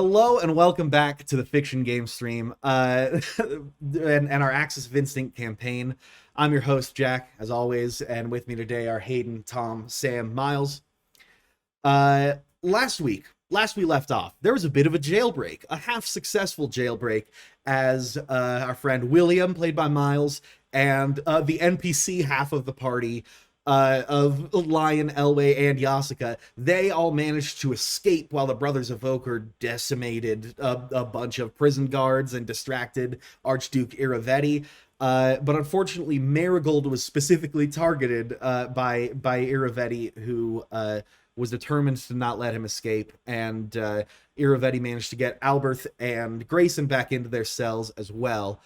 Hello and welcome back to the Fiction Game stream and our Axis of Instinct campaign. I'm your host, Jack, as always, and with me today are Hayden, Tom, Sam, Miles. Last week, we left off, there was a bit of a jailbreak, a half-successful jailbreak, as our friend William, played by Miles, and the NPC half of the party, of Lion, Elway, and Yasuka, they all managed to escape while the Brothers of Oker decimated a bunch of prison guards and distracted Archduke Iravetti. But unfortunately, Merigold was specifically targeted by Iravetti, who was determined to not let him escape, and Iravetti managed to get Alberth and Greyson back into their cells as well.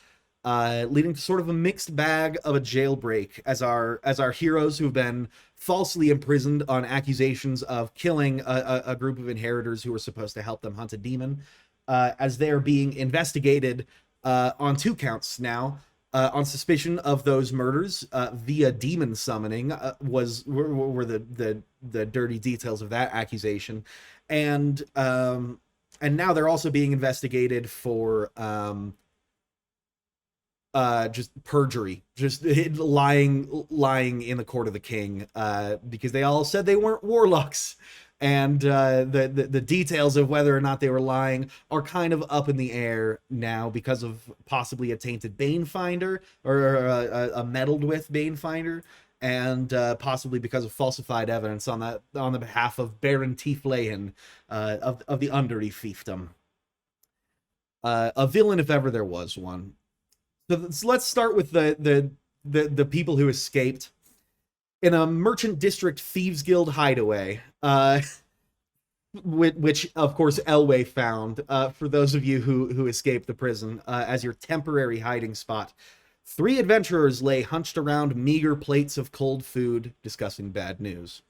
Leading to sort of a mixed bag of a jailbreak as our heroes who've been falsely imprisoned on accusations of killing a group of inheritors who were supposed to help them hunt a demon, as they're being investigated on 2 counts now, on suspicion of those murders via demon summoning, were the dirty details of that accusation, and now they're also being investigated for just perjury, just lying in the court of the king, because they all said they weren't warlocks, and the details of whether or not they were lying are kind of up in the air now because of possibly a tainted Banefinder, or a meddled with Banefinder, and possibly because of falsified evidence on the behalf of Baron Tieflehen, of the Undery fiefdom, a villain if ever there was one. So let's start with the people who escaped in a merchant district thieves guild hideaway, which of course Elway found, for those of you who escaped the prison, as your temporary hiding spot. 3 adventurers lay hunched around meager plates of cold food, discussing bad news.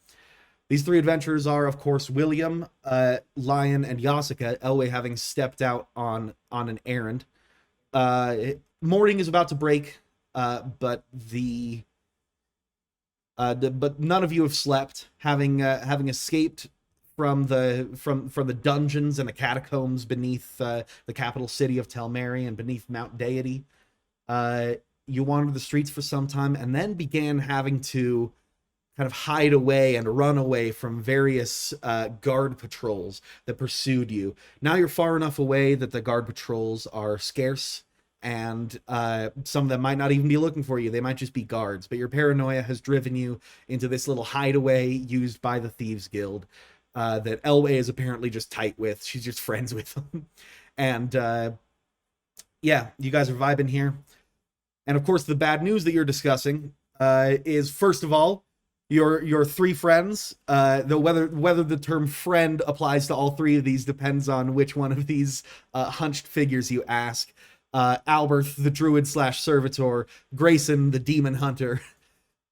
These 3 adventurers are, of course, William, Lion, and Yasuka, Elway having stepped out on an errand. Morning is about to break, but none of you have slept, having escaped from the dungeons and the catacombs beneath the capital city of Telmeri and beneath Mount Deity. You wandered the streets for some time and then began having to kind of hide away and run away from various guard patrols that pursued you. Now you're far enough away that the guard patrols are scarce, and some of them might not even be looking for you. They might just be guards, but your paranoia has driven you into this little hideaway used by the Thieves Guild, that Elway is apparently just tight with. She's just friends with them. And yeah, you guys are vibing here. And of course, the bad news that you're discussing is, first of all, your 3 friends, though whether the term friend applies to all 3 of these depends on which one of these hunched figures you ask. Alberth, the druid / servitor, Greyson, the demon hunter,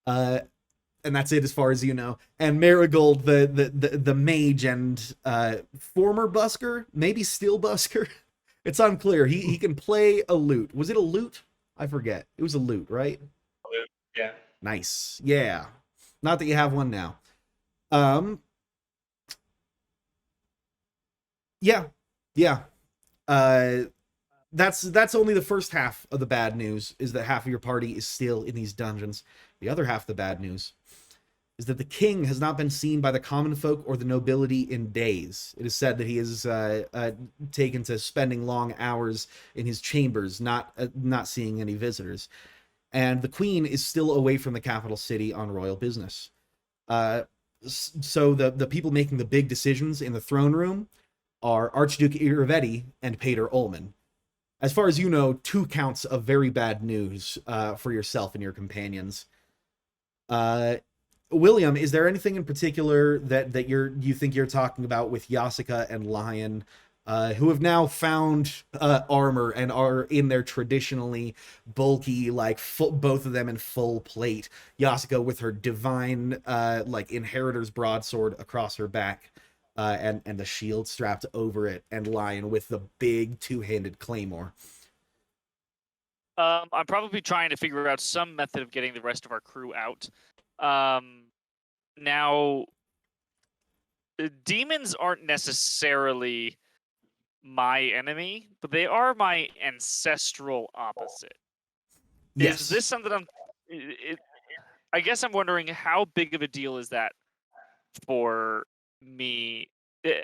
and that's it as far as you know, and Merigold, the mage and former busker, maybe still busker. It's unclear. He can play a lute. Was it a lute? I forget. It was a lute, right? Yeah. Nice. Yeah. Not that you have one now. Yeah. That's only the first half of the bad news, is that half of your party is still in these dungeons. The other half of the bad news is that the king has not been seen by the common folk or the nobility in days. It is said that he is taken to spending long hours in his chambers, not seeing any visitors. And the queen is still away from the capital city on royal business. So the people making the big decisions in the throne room are Archduke Iravetti and Pater Ullman. As far as you know, 2 counts of very bad news for yourself and your companions. William, is there anything in particular that you think you're talking about with Yasuka and Lion, who have now found armor and are in their traditionally bulky, both of them in full plate, Yasuka with her divine inheritor's broadsword across her back, and the shield strapped over it, and Lion with the big 2-handed claymore? I'm probably trying to figure out some method of getting the rest of our crew out. Now, demons aren't necessarily my enemy, but they are my ancestral opposite. Yes. Is this something I guess I'm wondering how big of a deal is that for me?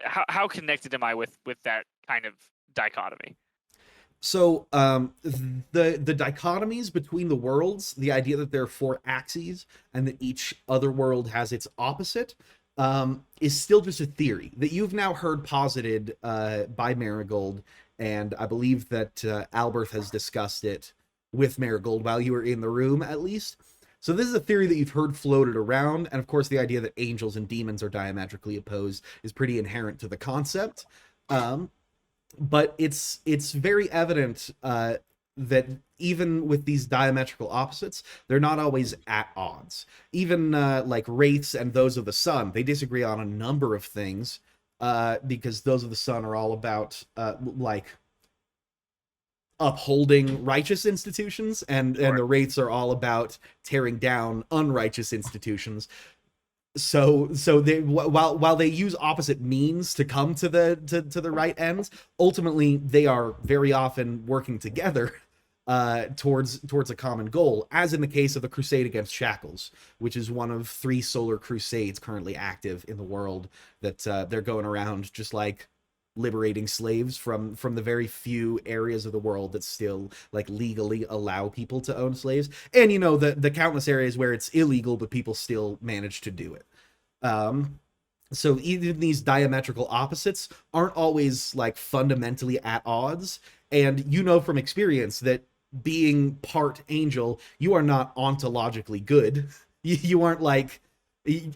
How connected am I with that kind of dichotomy? So the dichotomies between the worlds, the idea that there are four axes and that each other world has its opposite, is still just a theory that you've now heard posited by Merigold, and I believe that Alberth has discussed it with Merigold while you were in the room, at least. So this is a theory that you've heard floated around, and of course the idea that angels and demons are diametrically opposed is pretty inherent to the concept. But it's very evident that even with these diametrical opposites, they're not always at odds. Even like wraiths and those of the sun, they disagree on a number of things because those of the sun are all about like upholding righteous institutions, and the wraiths are all about tearing down unrighteous institutions. So they, while they use opposite means to come to the right ends, ultimately they are very often working together towards a common goal, as in the case of the Crusade against Shackles, which is one of 3 solar crusades currently active in the world, that they're going around just like liberating slaves from the very few areas of the world that still like legally allow people to own slaves, and you know the countless areas where it's illegal but people still manage to do it. So even these diametrical opposites aren't always like fundamentally at odds, and you know from experience that being part angel, you are not ontologically good. You aren't like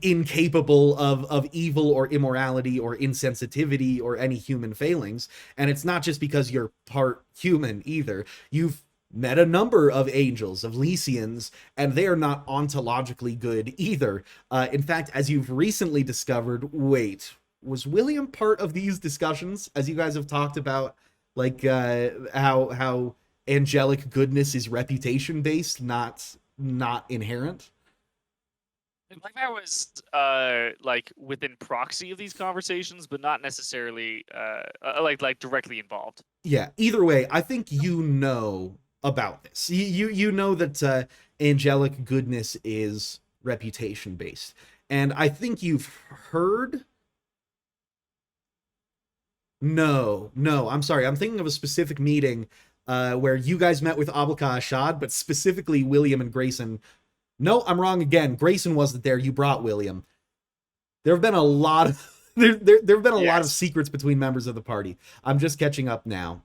incapable of evil or immorality or insensitivity or any human failings, and it's not just because you're part human either. You've met a number of angels, of Lycians, and they are not ontologically good either. In fact, as you've recently discovered, wait, was William part of these discussions, as you guys have talked about, like how angelic goodness is reputation based, not inherent? Like I was like within proxy of these conversations, but not necessarily like directly involved. Yeah, either way, I think you know about this. You know that angelic goodness is reputation based, and I think you've heard. No, I'm sorry. I'm thinking of a specific meeting where you guys met with Abulka Ashad, but specifically William and Greyson. No, I'm wrong again. Greyson wasn't there. You brought William. There have been a lot of there have been a lot of secrets between members of the party. I'm just catching up now.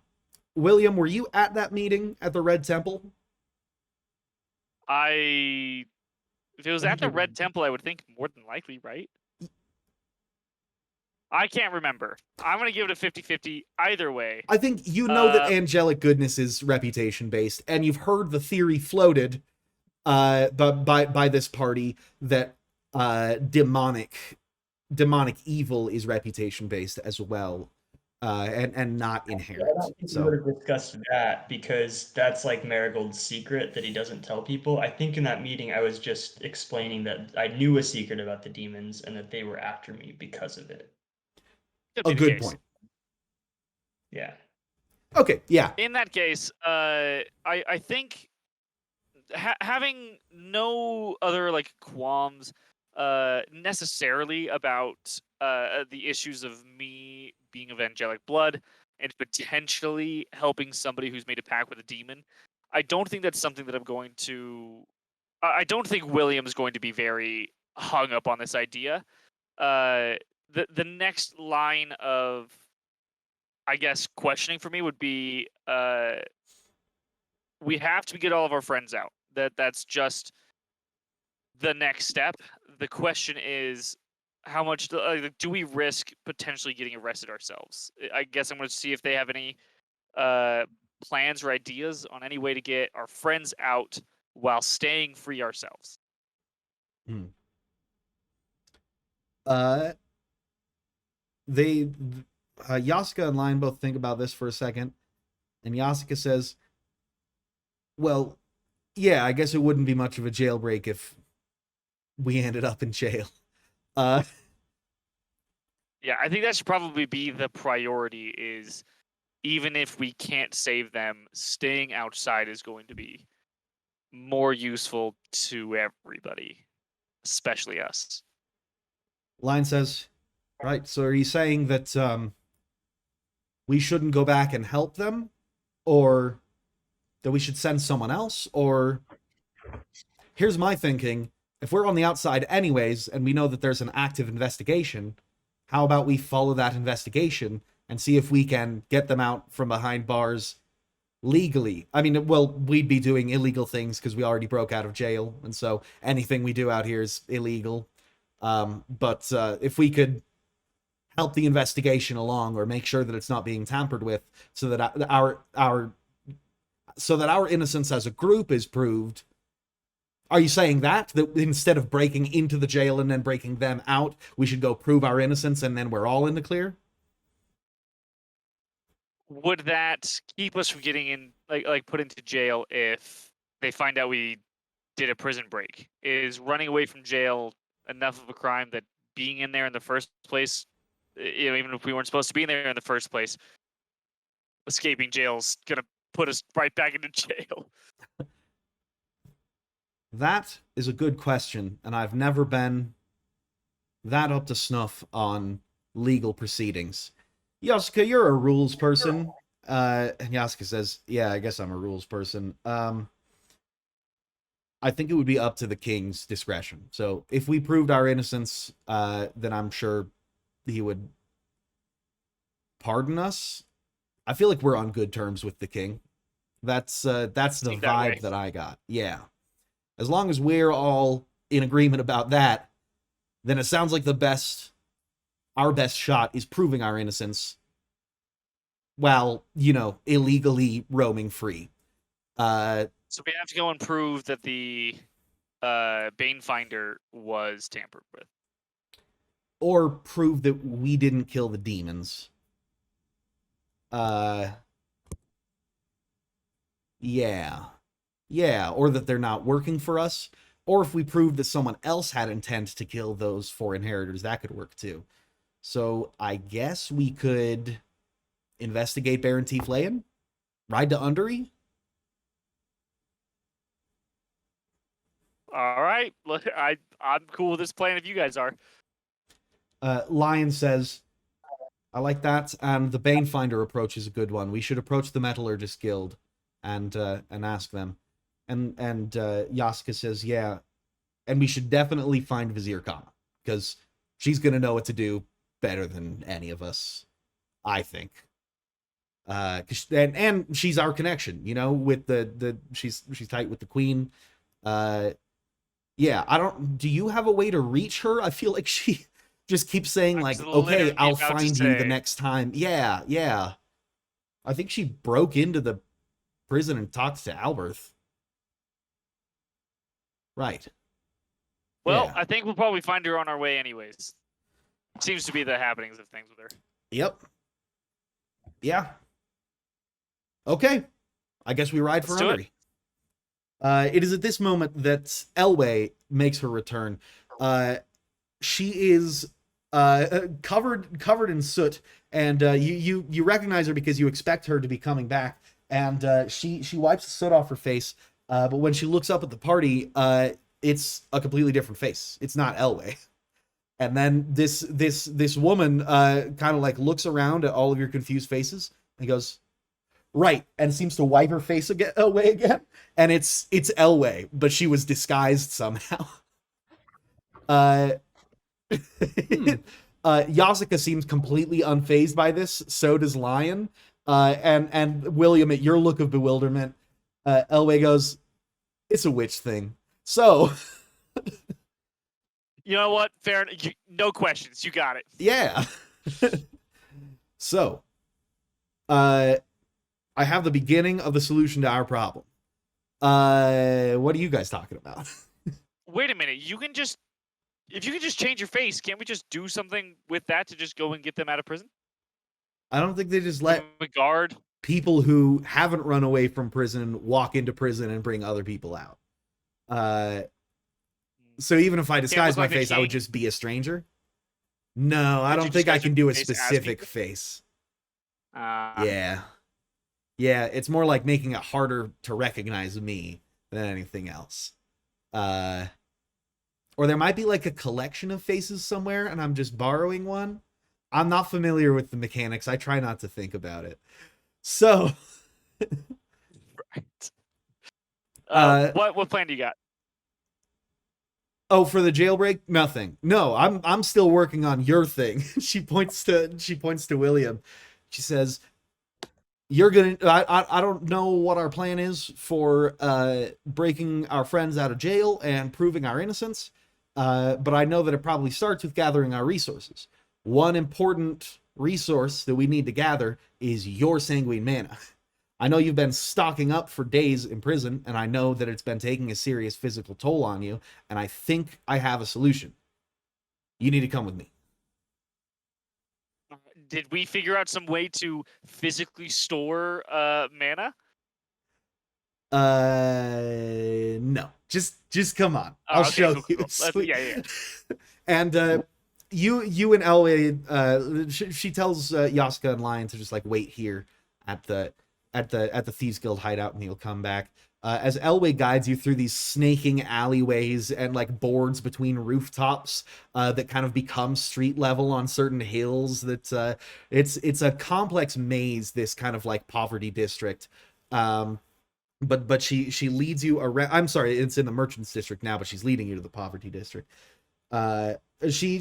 William, were you at that meeting at the Red Temple? If it was at the Red Temple, I would think more than likely, right? I can't remember. I'm going to give it a 50-50 either way. I think you know that angelic goodness is reputation based, and you've heard the theory floated by this party that demonic evil is reputation based as well, and not inherent. I don't think we would have discussed that because that's like Marigold's secret that he doesn't tell people. I think in that meeting I was just explaining that I knew a secret about the demons and that they were after me because of it. A good point. Yeah. Okay, yeah. In that case, I think having no other like qualms necessarily about the issues of me being of angelic blood and potentially helping somebody who's made a pact with a demon, I don't think that's something that I'm going to. I don't think William's going to be very hung up on this idea. The next line of, I guess, questioning for me would be we have to get all of our friends out. That's just the next step. The question is, how much do we risk potentially getting arrested ourselves? I guess I'm going to see if they have any plans or ideas on any way to get our friends out while staying free ourselves. Yasuka and Lion both think about this for a second, and Yasuka says, well, yeah, I guess it wouldn't be much of a jailbreak if we ended up in jail. Yeah, I think that should probably be the priority, is even if we can't save them, staying outside is going to be more useful to everybody, especially us. Lion says, right, so are you saying that we shouldn't go back and help them? Or that we should send someone else? Or here's my thinking. If we're on the outside anyways, and we know that there's an active investigation, how about we follow that investigation and see if we can get them out from behind bars legally? I mean, well, we'd be doing illegal things because we already broke out of jail, and so anything we do out here is illegal. But if we could help the investigation along, or make sure that it's not being tampered with, so that our innocence as a group is proved. Are you saying that instead of breaking into the jail and then breaking them out, we should go prove our innocence and then we're all in the clear? Would that keep us from getting in, like put into jail if they find out we did a prison break? Is running away from jail enough of a crime that being in there in the first place, even if we weren't supposed to be in there in the first place, escaping jail's gonna put us right back into jail? That is a good question, and I've never been that up to snuff on legal proceedings. Yasuka, you're a rules person. And Yasuka says, yeah, I guess I'm a rules person. I think it would be up to the king's discretion. So if we proved our innocence, then I'm sure he would pardon us. I feel like we're on good terms with the king. That's the vibe that I got. Yeah. As long as we're all in agreement about that, then it sounds like our best shot is proving our innocence while, illegally roaming free. So we have to go and prove that the Banefinder was tampered with. Or prove that we didn't kill the demons. Yeah. Yeah, or that they're not working for us. Or if we prove that someone else had intent to kill those 4 inheritors, that could work too. So I guess we could investigate Baron Tieflayen, ride to Undery. All right, look, I'm cool with this plan if you guys are. Lion says, I like that, and the Banefinder approach is a good one. We should approach the Metallurgist Guild and ask them. And Yasuka says, yeah, and we should definitely find Vizier Kama, because she's gonna know what to do better than any of us, I think. And she's our connection, with the she's tight with the queen. Yeah, do you have a way to reach her? I feel like she just keeps saying like, okay, I'll find you the next time. Yeah. I think she broke into the prison and talked to Alberth. Right. Well, yeah. I think we'll probably find her on our way anyways. Seems to be the happenings of things with her. Yep. Yeah. Okay. I guess we ride for Undery. It is at this moment that Elway makes her return. She is covered in soot, and you recognize her because you expect her to be coming back. And she wipes the soot off her face. But when she looks up at the party, it's a completely different face. It's not Elway. And then this woman kind of like looks around at all of your confused faces and goes, right, and seems to wipe her face away again. And it's Elway, but she was disguised somehow. Yasuka seems completely unfazed by this. So does Lion. And William, at your look of bewilderment, Elway goes, it's a witch thing. So, you know what? Fair. No questions. You got it. Yeah. So, I have the beginning of the solution to our problem. What are you guys talking about? Wait a minute. If you can just change your face, can't we just do something with that to just go and get them out of prison? I don't think they just let a guard people who haven't run away from prison walk into prison and bring other people out. So even if I disguise my face, I would just be a stranger. No, I don't think I can do a specific face. Yeah. Yeah, it's more like making it harder to recognize me than anything else. Or there might be like a collection of faces somewhere and I'm just borrowing one. I'm not familiar with the mechanics. I try not to think about it. So, Right. uh, What plan do you got? oh, for the jailbreak, nothing. No, I'm still working on your thing. She points to William. She says, "You're gonna. I don't know what our plan is for breaking our friends out of jail and proving our innocence, but I know that it probably starts with gathering our resources. One important resource that we need to gather is your sanguine mana. I know you've been stocking up for days in prison, and I know that it's been taking a serious physical toll on you, and I think I have a solution. You need to come with me." Did we figure out some way to physically store mana? No. Just come on. Oh, I'll okay, show cool, you. cool. Yeah. And you and Elway, she tells Yaska and Lion to just like wait here at the Thieves Guild hideout, and he'll come back. As Elway guides you through these snaking alleyways and like boards between rooftops that kind of become street level on certain hills. That it's a complex maze. This kind of like poverty district. But she leads you around. I'm sorry, it's in the merchants district now, but she's leading you to the poverty district. She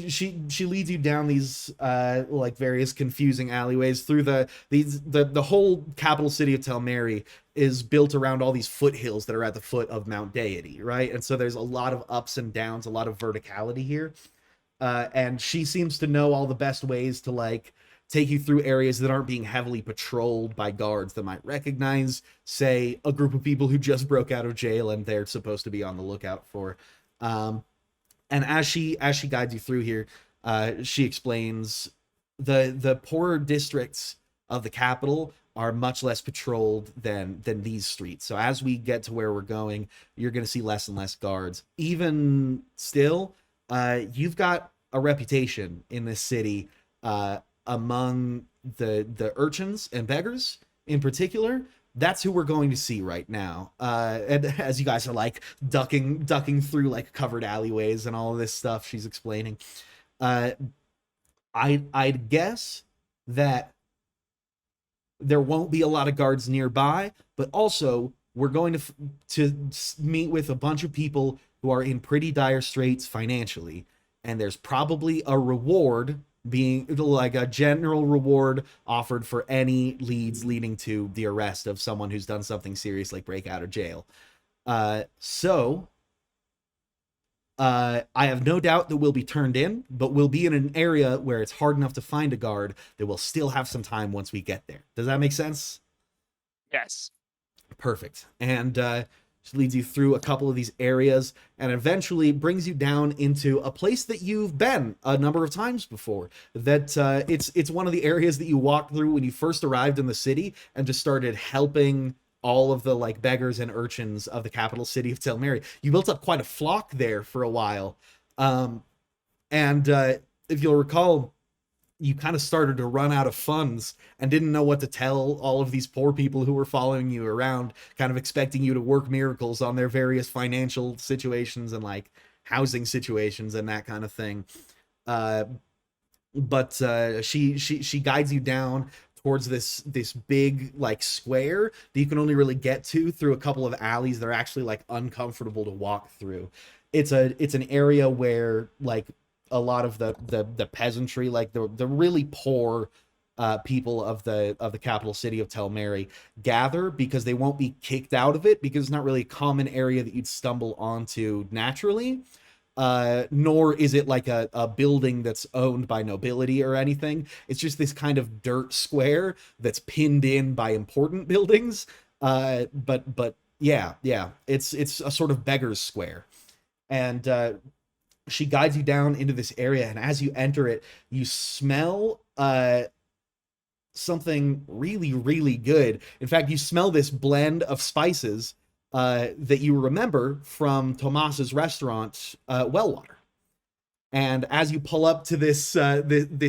leads you down these like various confusing alleyways through the whole capital city of Telmeri is built around all these foothills that are at the foot of Mount Deity, right? And so there's a lot of ups and downs, a lot of verticality here. And she seems to know all the best ways to like take you through areas that aren't being heavily patrolled by guards that might recognize, say, a group of people who just broke out of jail and they're supposed to be on the lookout for. And as she guides you through here, she explains the poorer districts of the capital are much less patrolled than these streets. So as we get to where we're going, you're going to see less and less guards. Even still, you've got a reputation in this city among the urchins and beggars in particular. That's who we're going to see right now. And as you guys are like ducking through like covered alleyways and all of this stuff she's explaining, I'd guess that there won't be a lot of guards nearby, but also we're going to meet with a bunch of people who are in pretty dire straits financially, and there's probably a reward being like a general reward offered for any leads leading to the arrest of someone who's done something serious like break out of jail. So I have no doubt that we'll be turned in, but we'll be in an area where it's hard enough to find a guard that we'll still have some time once we get there. Does that make sense? Yes. Perfect. And she leads you through a couple of these areas and eventually brings you down into a place that you've been a number of times before. That it's one of the areas that you walked through when you first arrived in the city and just started helping all of the like beggars and urchins of the capital city of Telmeri. You built up quite a flock there for a while. And if you'll recall, you kind of started to run out of funds and didn't know what to tell all of these poor people who were following you around, kind of expecting you to work miracles on their various financial situations and like housing situations and that kind of thing. But she guides you down towards this big like square that you can only really get to through a couple of alleys that are actually like uncomfortable to walk through. It's an area where like a lot of the peasantry, like the really poor people of the capital city of Telmeri gather, because they won't be kicked out of it because it's not really a common area that you'd stumble onto naturally. Nor is it like a building that's owned by nobility or anything. It's just this kind of dirt square that's pinned in by important buildings. But yeah, it's a sort of beggar's square. And she guides you down into this area, and as you enter it, you smell something really, really good. In fact, you smell this blend of spices that you remember from Tomas's restaurant, Wellwater. And as you pull up to this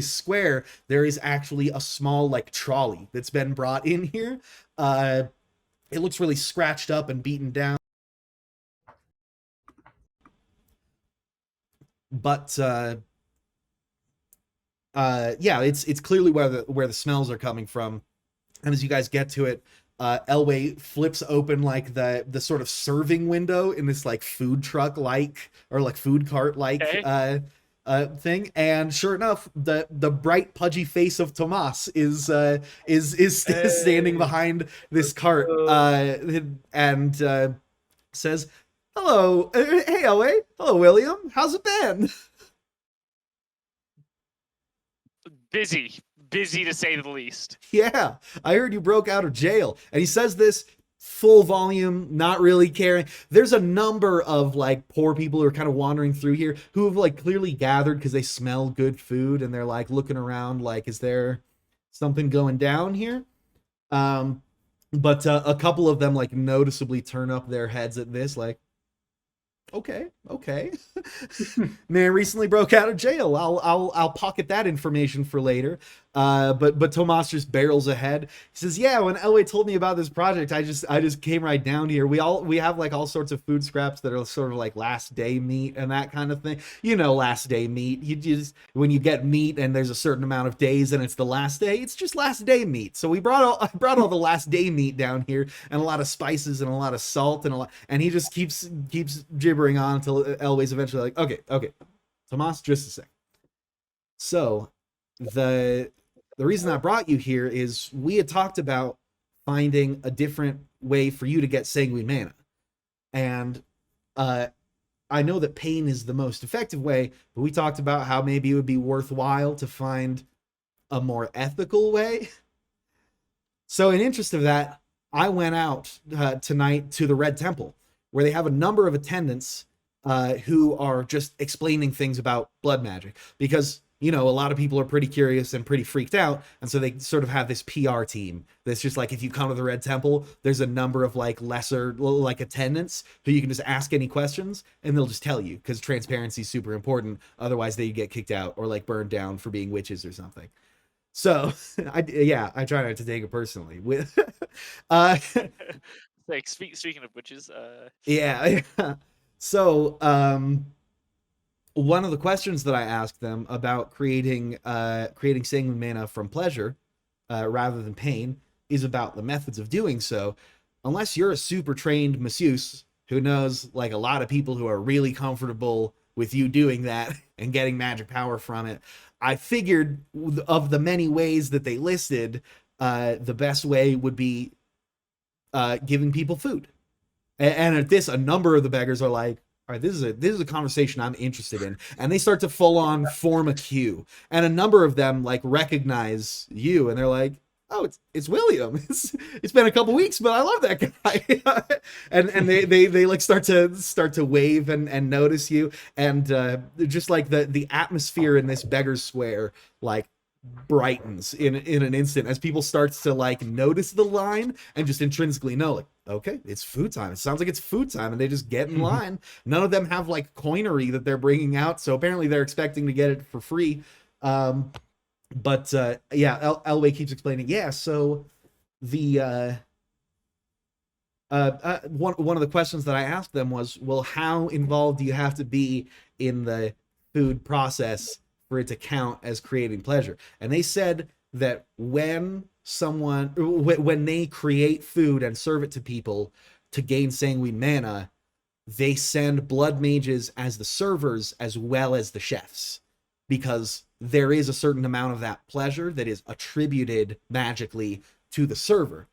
square, there is actually a small like trolley that's been brought in here. It looks really scratched up and beaten down, but yeah, it's clearly where the smells are coming from. And as you guys get to it, Elway flips open like the sort of serving window in this like food truck like or like food cart like thing, and sure enough, the bright pudgy face of Tomas is standing behind this cart, and says, "Hello, hey Elway, hello William, how's it been?" Busy to say the least. Yeah, I heard you broke out of jail. And he says this full volume, not really caring. There's a number of like poor people who are kind of wandering through here who have like clearly gathered because they smell good food and they're like looking around like, is there something going down here? But a couple of them like noticeably turn up their heads at this, like, okay. Man recently broke out of jail. I'll pocket that information for later. But Tomas just barrels ahead. He says, "Yeah, when Elway told me about this project, I just came right down here. We have like all sorts of food scraps that are sort of like last day meat and that kind of thing. You know, last day meat. You just when you get meat and there's a certain amount of days and it's the last day, it's just last day meat. So I brought all the last day meat down here and a lot of spices and a lot of salt and he just keeps gibbering on until Elway's eventually like, okay, Tomas, just a sec. So the reason I brought you here is we had talked about finding a different way for you to get Sanguine Mana. And I know that pain is the most effective way, but we talked about how maybe it would be worthwhile to find a more ethical way. So in interest of that, I went out tonight to the Red Temple, where they have a number of attendants who are just explaining things about blood magic. Because you know, a lot of people are pretty curious and pretty freaked out. And so they sort of have this PR team that's just like, if you come to the Red Temple, there's a number of like lesser like attendants who you can just ask any questions and they'll just tell you, because transparency is super important. Otherwise they get kicked out or like burned down for being witches or something. So I try not to take it personally with, like speaking of witches, yeah. So, one of the questions that I asked them about creating Sanguine Mana from pleasure rather than pain is about the methods of doing so. Unless you're a super trained masseuse who knows like a lot of people who are really comfortable with you doing that and getting magic power from it, I figured of the many ways that they listed, the best way would be giving people food. And at this, a number of the beggars are like, all right, this is a conversation I'm interested in. And they start to full on form a queue. And a number of them like recognize you and they're like, oh, it's William. It's been a couple weeks, but I love that guy. and they like start to wave and notice you. And just like the atmosphere in this beggar's square like brightens in an instant as people starts to like notice the line and just intrinsically know like, okay, it's food time. It sounds like it's food time, and they just get in line. None of them have like coinery that they're bringing out, so apparently they're expecting to get it for free. But Elway keeps explaining. Yeah, so the one of the questions that I asked them was, well, how involved do you have to be in the food process for it to count as creating pleasure? And they said that when they create food and serve it to people to gain Sanguine Mana, they send blood mages as the servers as well as the chefs, because there is a certain amount of that pleasure that is attributed magically to the server.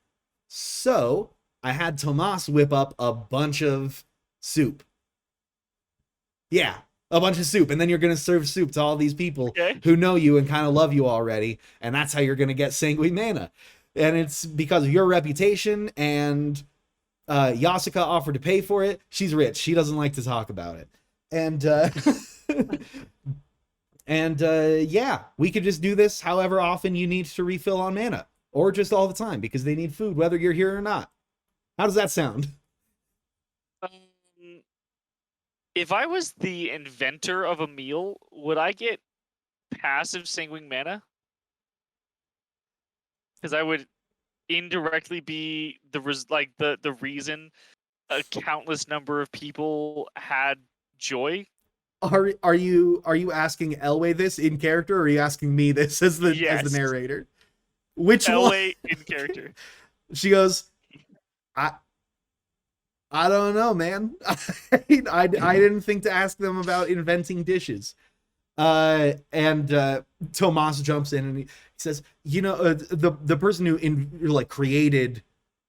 So I had Tomas whip up a bunch of soup. Yeah, a bunch of soup, and then you're going to serve soup to all these people who know you and kind of love you already, and that's how you're going to get Sanguine Mana. And it's because of your reputation, and Yasika offered to pay for it. She's rich. She doesn't like to talk about it. And yeah, we could just do this however often you need to refill on mana, or just all the time, because they need food whether you're here or not. How does that sound? If I was the inventor of a meal, would I get passive Sanguine Mana? Because I would indirectly be the reason a countless number of people had joy. Are you asking Elway this in character, or are you asking me this as the Yes. narrator? Which one? Elway in character. She goes, I don't know, man. I didn't think to ask them about inventing dishes. And Tomas jumps in and he says, you know, the person who created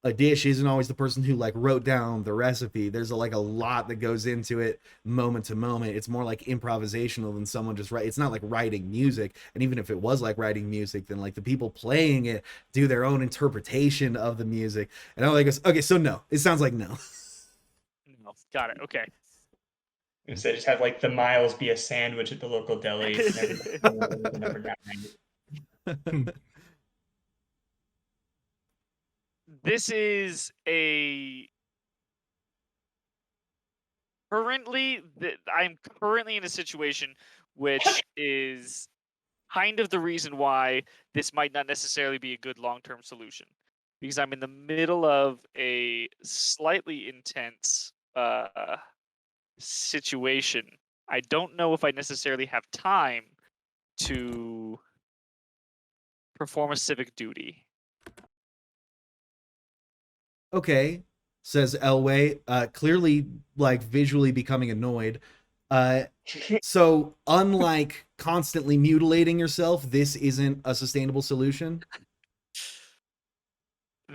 a dish isn't always the person who like wrote down the recipe. There's a lot that goes into it moment to moment. It's more like improvisational than someone just write. It's not like writing music. And even if it was like writing music, then like the people playing it do their own interpretation of the music. And I goes, okay, so no, it sounds like no. No, got it. Okay. Instead, just have like the miles be a sandwich at the local deli. Never down. This is I'm currently in a situation which is kind of the reason why this might not necessarily be a good long-term solution, because I'm in the middle of a slightly intense situation. I don't know if I necessarily have time to perform a civic duty. Okay, says Elway, clearly like visually becoming annoyed. So unlike constantly mutilating yourself, this isn't a sustainable solution.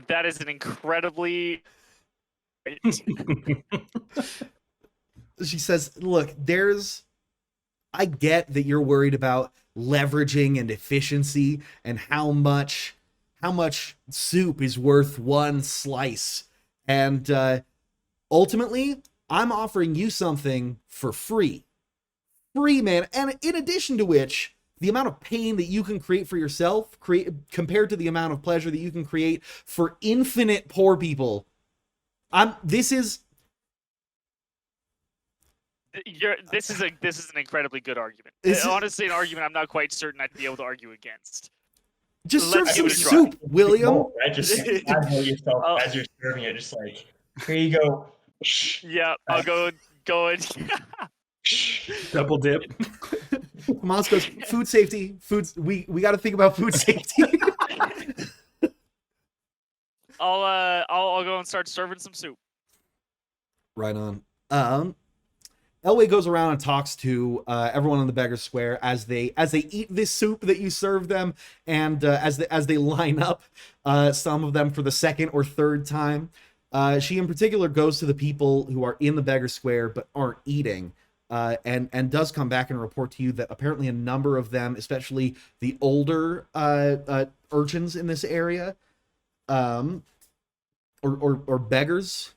That is an incredibly She says, look, I get that you're worried about leveraging and efficiency and how much soup is worth one slice. And ultimately, I'm offering you something for free. Free, man. And in addition to which, the amount of pain that you can create for yourself, compared to the amount of pleasure that you can create for infinite poor people. This is an incredibly good argument. Honestly, an argument I'm not quite certain I'd be able to argue against. Just serve some soup, William. I just imagine yourself as you're serving it, just like, here you go. Yeah, I'll go and double dip. Moss goes, food safety. We got to think about food safety. I'll go and start serving some soup. Right on. Elway goes around and talks to everyone in the Beggar Square as they eat this soup that you serve them, and as they line up, some of them for the second or third time. She in particular goes to the people who are in the Beggar Square but aren't eating, and does come back and report to you that apparently a number of them, especially the older urchins in this area, or beggars.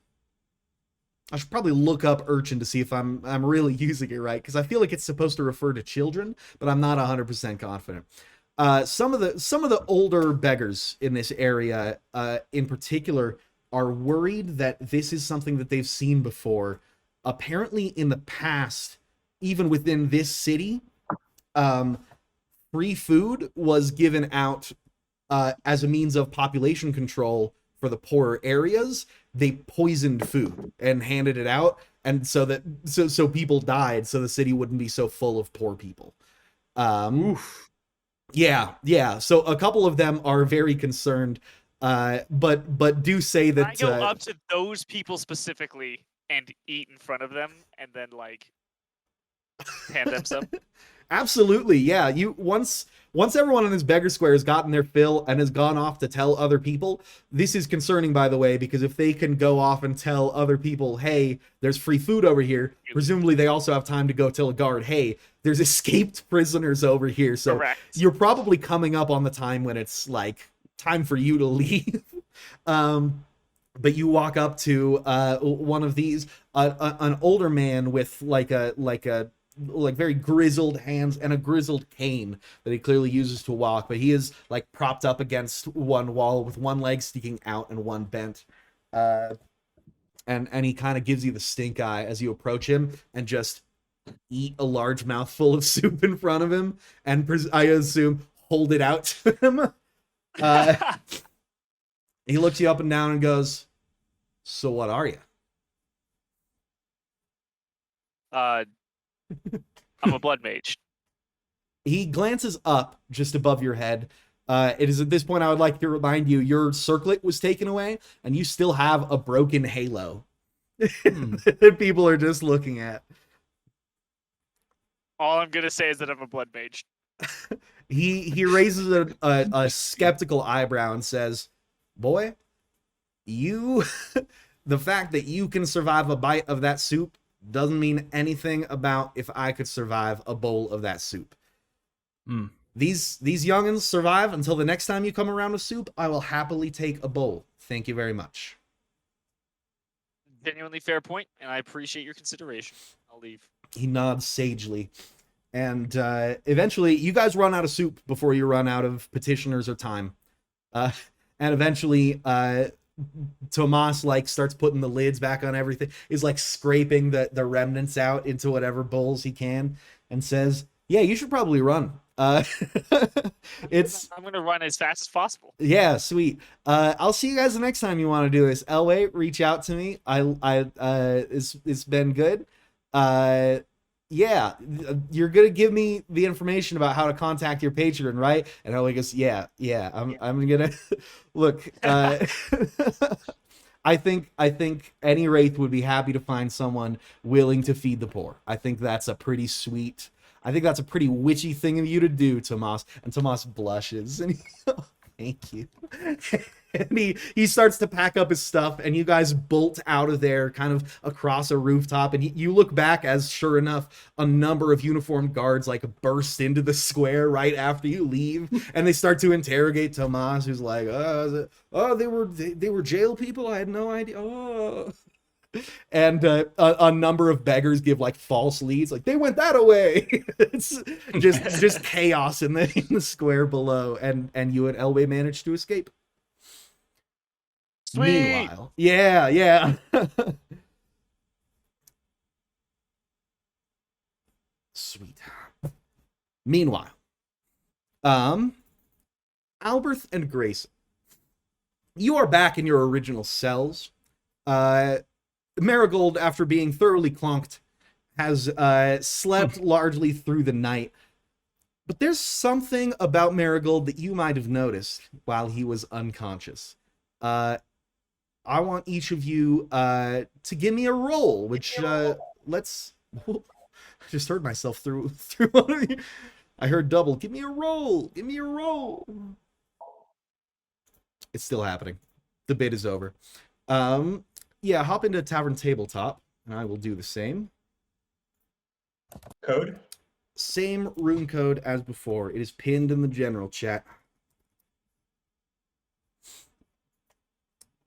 I should probably look up urchin to see if I'm really using it right, because I feel like it's supposed to refer to children, but I'm not 100% confident. Some of the older beggars in this area, in particular, are worried that this is something that they've seen before. Apparently, in the past, even within this city, free food was given out as a means of population control for the poorer areas. They poisoned food and handed it out, and so people died, so the city wouldn't be so full of poor people. Yeah. So a couple of them are very concerned, but do say that I go up to those people specifically and eat in front of them, and then like hand them some. Absolutely, yeah. Once everyone in this Beggar Square has gotten their fill and has gone off to tell other people, this is concerning, by the way, because if they can go off and tell other people, hey, there's free food over here, presumably they also have time to go tell a guard, hey, there's escaped prisoners over here. So Correct. You're probably coming up on the time when it's like time for you to leave. But you walk up to one of these, an older man with like very grizzled hands and a grizzled cane that he clearly uses to walk, but he is like propped up against one wall with one leg sticking out and one bent. and he kind of gives you the stink eye as you approach him and just eat a large mouthful of soup in front of him and I assume hold it out to him. He looks you up and down and goes, "So what are you?" I'm a blood mage. He glances up just above your head. It is at this point I would like to remind you your circlet was taken away and you still have a broken halo that people are just looking at. All I'm gonna say is that I'm a blood mage. He raises a skeptical eyebrow and says, "Boy, you the fact that you can survive a bite of that soup doesn't mean anything about if I could survive a bowl of that soup. These youngins survive until the next time you come around with soup. I will happily take a bowl. Thank you very much." Genuinely fair point, and I appreciate your consideration. I'll leave. He nods sagely. And eventually, you guys run out of soup before you run out of petitioners or time. And eventually, Tomas starts putting the lids back on everything. Is scraping the remnants out into whatever bowls he can, and says, "Yeah, you should probably run." It's I'm gonna run as fast as possible. Yeah, sweet. I'll see you guys the next time you want to do this. Elway, reach out to me. It's been good. Yeah, you're gonna give me the information about how to contact your patron, right? And Elway goes, yeah. I'm gonna look. I think any wraith would be happy to find someone willing to feed the poor. I think that's a pretty witchy thing of you to do, Tomas. And Tomas blushes and thank you. And he starts to pack up his stuff, and you guys bolt out of there kind of across a rooftop, and you look back as, sure enough, a number of uniformed guards burst into the square right after you leave, and they start to interrogate Tomas, who's like, they were jail people? I had no idea. Oh. And a number of beggars give false leads, they went that way. It's just chaos in the square below, and you and Elway manage to escape. Sweet. Meanwhile, yeah. Sweet. Meanwhile, Alberth and Greyson, you are back in your original cells. Merigold, after being thoroughly clonked, has slept largely through the night. But there's something about Merigold that you might have noticed while he was unconscious. I want each of you to give me a roll, which let's. I just heard myself through one of you. I heard double. Give me a roll. Give me a roll. It's still happening. The bid is over. Yeah, hop into Tavern Tabletop, and I will do the same. Code? Same rune code as before. It is pinned in the general chat.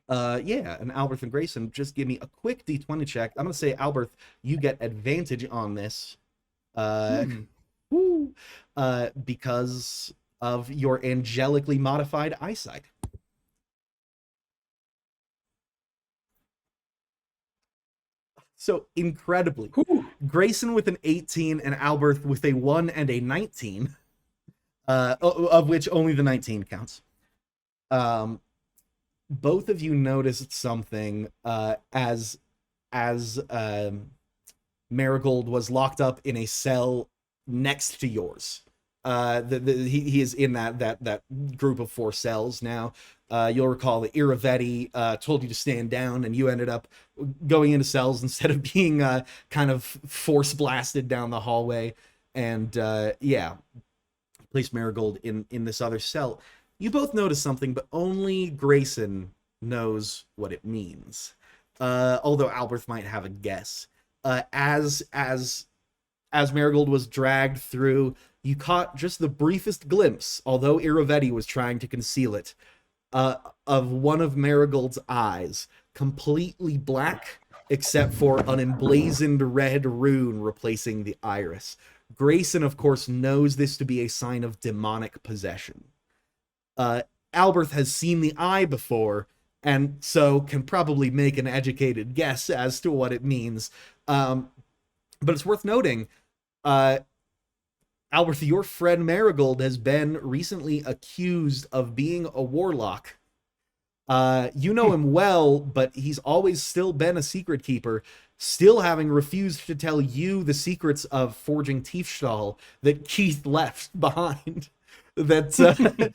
Yeah, and Alberth and Greyson, just give me a quick D20 check. I'm going to say, Alberth, you get advantage on this. Because of your angelically modified eyesight. So, incredibly, Greyson with an 18 and Alberth with a 1 and a 19, of which only the 19 counts. Both of you noticed something as Merigold was locked up in a cell next to yours. He is in that group of 4 cells now. You'll recall that Iravetti told you to stand down, and you ended up going into cells instead of being kind of force blasted down the hallway. And yeah, placed Merigold in this other cell. You both notice something, but only Greyson knows what it means. Although Alberth might have a guess. As Merigold was dragged through, you caught just the briefest glimpse, although Iravetti was trying to conceal it, of one of Marigold's eyes, completely black, except for an emblazoned red rune replacing the iris. Greyson, of course, knows this to be a sign of demonic possession. Alberth has seen the eye before, and so can probably make an educated guess as to what it means. But it's worth noting, Alberth, your friend Merigold has been recently accused of being a warlock. You know him well, but he's always still been a secret keeper, still having refused to tell you the secrets of forging Tiefstahl that Keith left behind. That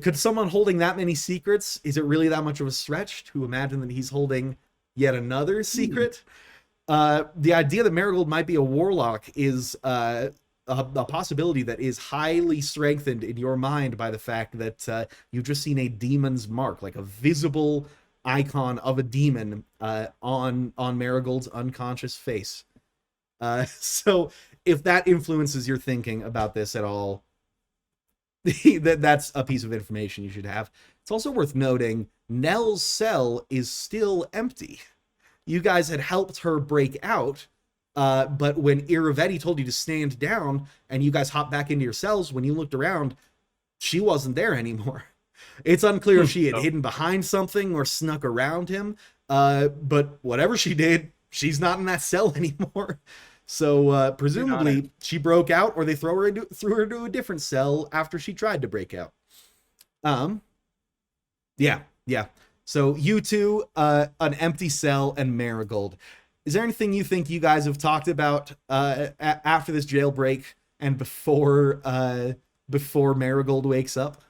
could someone holding that many secrets, is it really that much of a stretch to imagine that he's holding yet another secret? The idea that Merigold might be a warlock is a possibility that is highly strengthened in your mind by the fact that you've just seen a demon's mark, like a visible icon of a demon on Marigold's unconscious face. So if that influences your thinking about this at all, that's a piece of information you should have. It's also worth noting Nell's cell is still empty. You guys had helped her break out, but when Iravetti told you to stand down and you guys hopped back into your cells, when you looked around, she wasn't there anymore. It's unclear if she had hidden behind something or snuck around him, but whatever she did, she's not in that cell anymore. So presumably she broke out, or they threw her into a different cell after she tried to break out. Yeah. So you two, an empty cell, and Merigold. Is there anything you think you guys have talked about after this jailbreak and before Merigold wakes up?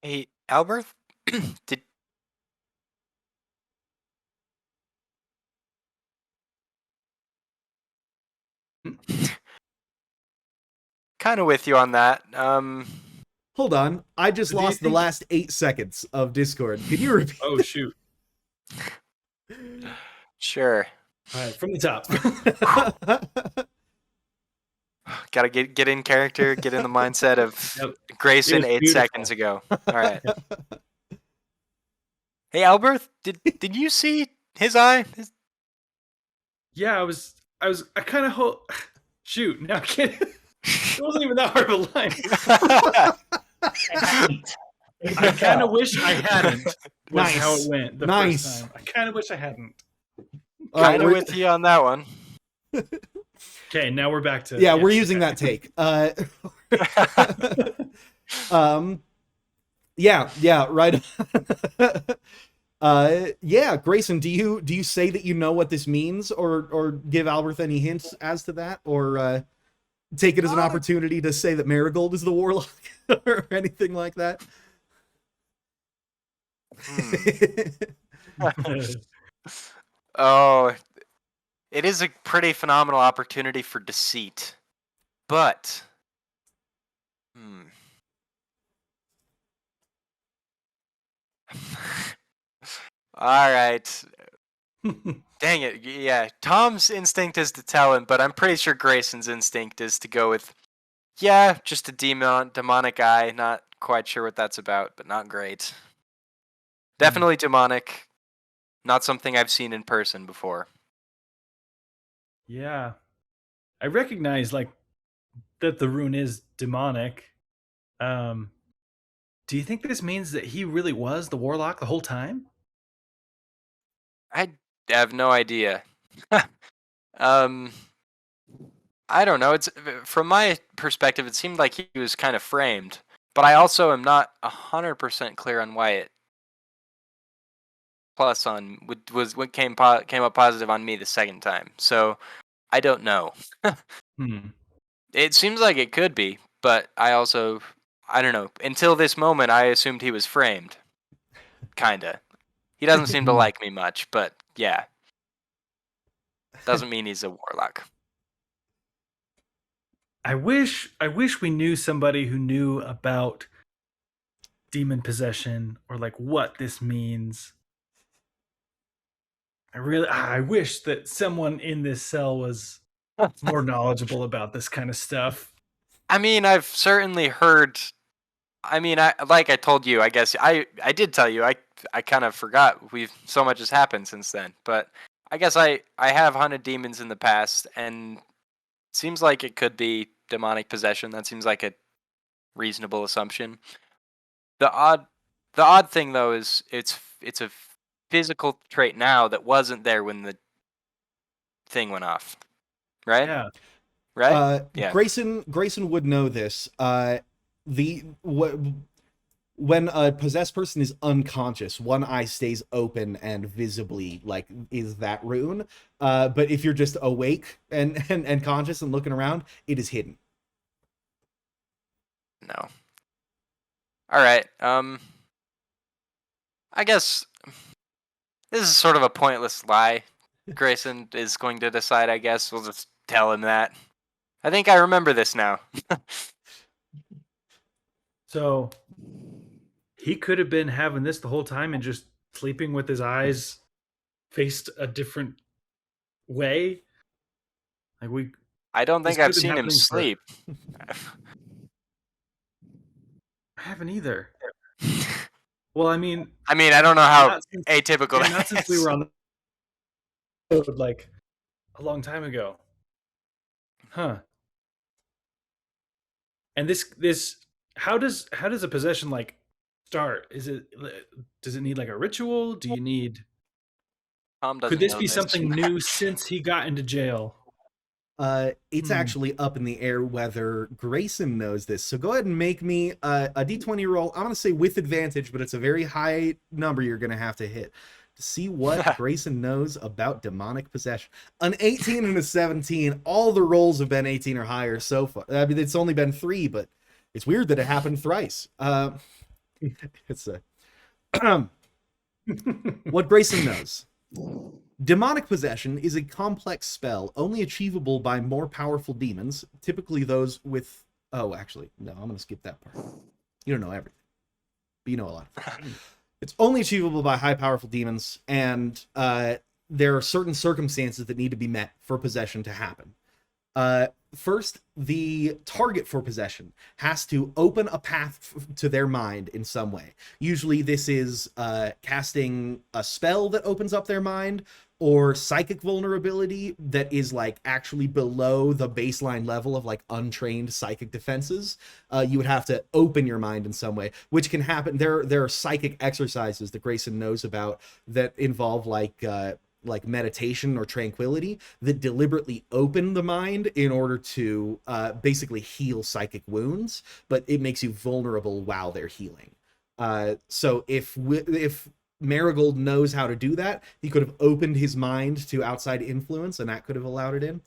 Hey, Alberth, did kind of with you on that. Hold on, I just lost the last 8 seconds of Discord. Can you repeat? Oh shoot! Sure. All right, from the top. Gotta get in character, get in the mindset of Yep. Greyson 8 beautiful. seconds ago. All right. Hey, Alberth, did you see his eye? Yeah, I kind of shoot. No, I can't. It wasn't even that hard of a line. I kind of wish I hadn't. Was Nice. how it went the Nice. first time. I kind of wish I hadn't. All right, Kind of with you on that one. Okay, now we're back to. yeah, we're using that take. Yeah, right. Yeah, Greyson, do you say that you know what this means, or give Alberth any hints as to that, or take it as an opportunity to say that Merigold is the warlock or anything like that? Oh, it is a pretty phenomenal opportunity for deceit. But all right. Dang it. Yeah, Tom's instinct is to tell him, but I'm pretty sure Grayson's instinct is to go with, yeah, just a demonic eye. Not quite sure what that's about, but not great. Definitely demonic. Not something I've seen in person before. Yeah, I recognize like that the rune is demonic. Do you think this means that he really was the warlock the whole time? I have no idea. I don't know. It's from my perspective, it seemed like he was kind of framed, but I also am not 100% clear on why it plus on was what came up positive on me the second time. So I don't know. It seems like it could be, but I don't know. Until this moment, I assumed he was framed. Kinda. He doesn't seem to like me much, but yeah. Doesn't mean he's a warlock. I wish we knew somebody who knew about demon possession or like what this means. I wish that someone in this cell was more knowledgeable about this kind of stuff. I mean, I've certainly heard. I mean, like I told you, I guess I did tell you. I kind of forgot. So much has happened since then. But I guess I have hunted demons in the past, and it seems like it could be demonic possession. That seems like a reasonable assumption. The odd The odd thing though is it's a physical trait now that wasn't there when the thing went off, right? Yeah. Right? Yeah. Grayson would know this. When a possessed person is unconscious, one eye stays open and visibly like is that rune. But if you're just awake and conscious and looking around, it is hidden. No. All right. I guess this is sort of a pointless lie. Grayson is going to decide, I guess. We'll just tell him that. I think I remember this now. So he could have been having this the whole time and just sleeping with his eyes faced a different way. Like I don't This think I've could've been seen him happening for- sleep. I haven't either. Well, I mean, I mean, I don't know how not since, atypical yeah, that not since is. we were on the road like a long time ago. Huh. And this how does a possession like start? Does it need like a ritual? Do you need Tom doesn't Could this know be something new since he got into jail? It's Hmm. actually up in the air whether Grayson knows this. So go ahead and make me a d20 roll. I'm going to say with advantage, but it's a very high number you're going to have to hit to see what Grayson knows about demonic possession. An 18 and a 17. All the rolls have been 18 or higher so far. I mean, it's only been 3, but it's weird that it happened thrice. It's what Grayson knows. Demonic possession is a complex spell only achievable by more powerful demons, typically those with... Oh, actually, no, I'm going to skip that part. You don't know everything, but you know a lot. It's only achievable by high powerful demons, and there are certain circumstances that need to be met for possession to happen. First, the target for possession has to open a path to their mind in some way. Usually this is casting a spell that opens up their mind, or psychic vulnerability that is like actually below the baseline level of like untrained psychic defenses. You would have to open your mind in some way, which can happen. There are psychic exercises that Grayson knows about that involve like meditation or tranquility that deliberately open the in in order to basically heal psychic wounds, but it makes you vulnerable while they're healing. So if Merigold knows how to do that, he could have opened his mind to outside influence, and that could have allowed it in.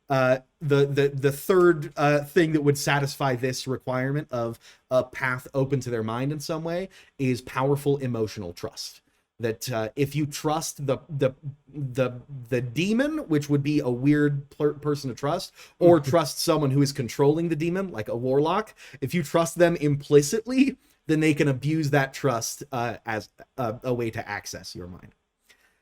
The third thing that would satisfy this requirement of a path open to their mind in some way is powerful emotional trust. That if you trust the demon, which would be a weird person to trust, or trust someone who is controlling the demon, like a warlock, if you trust them implicitly, then they can abuse that trust as a way to access your mind.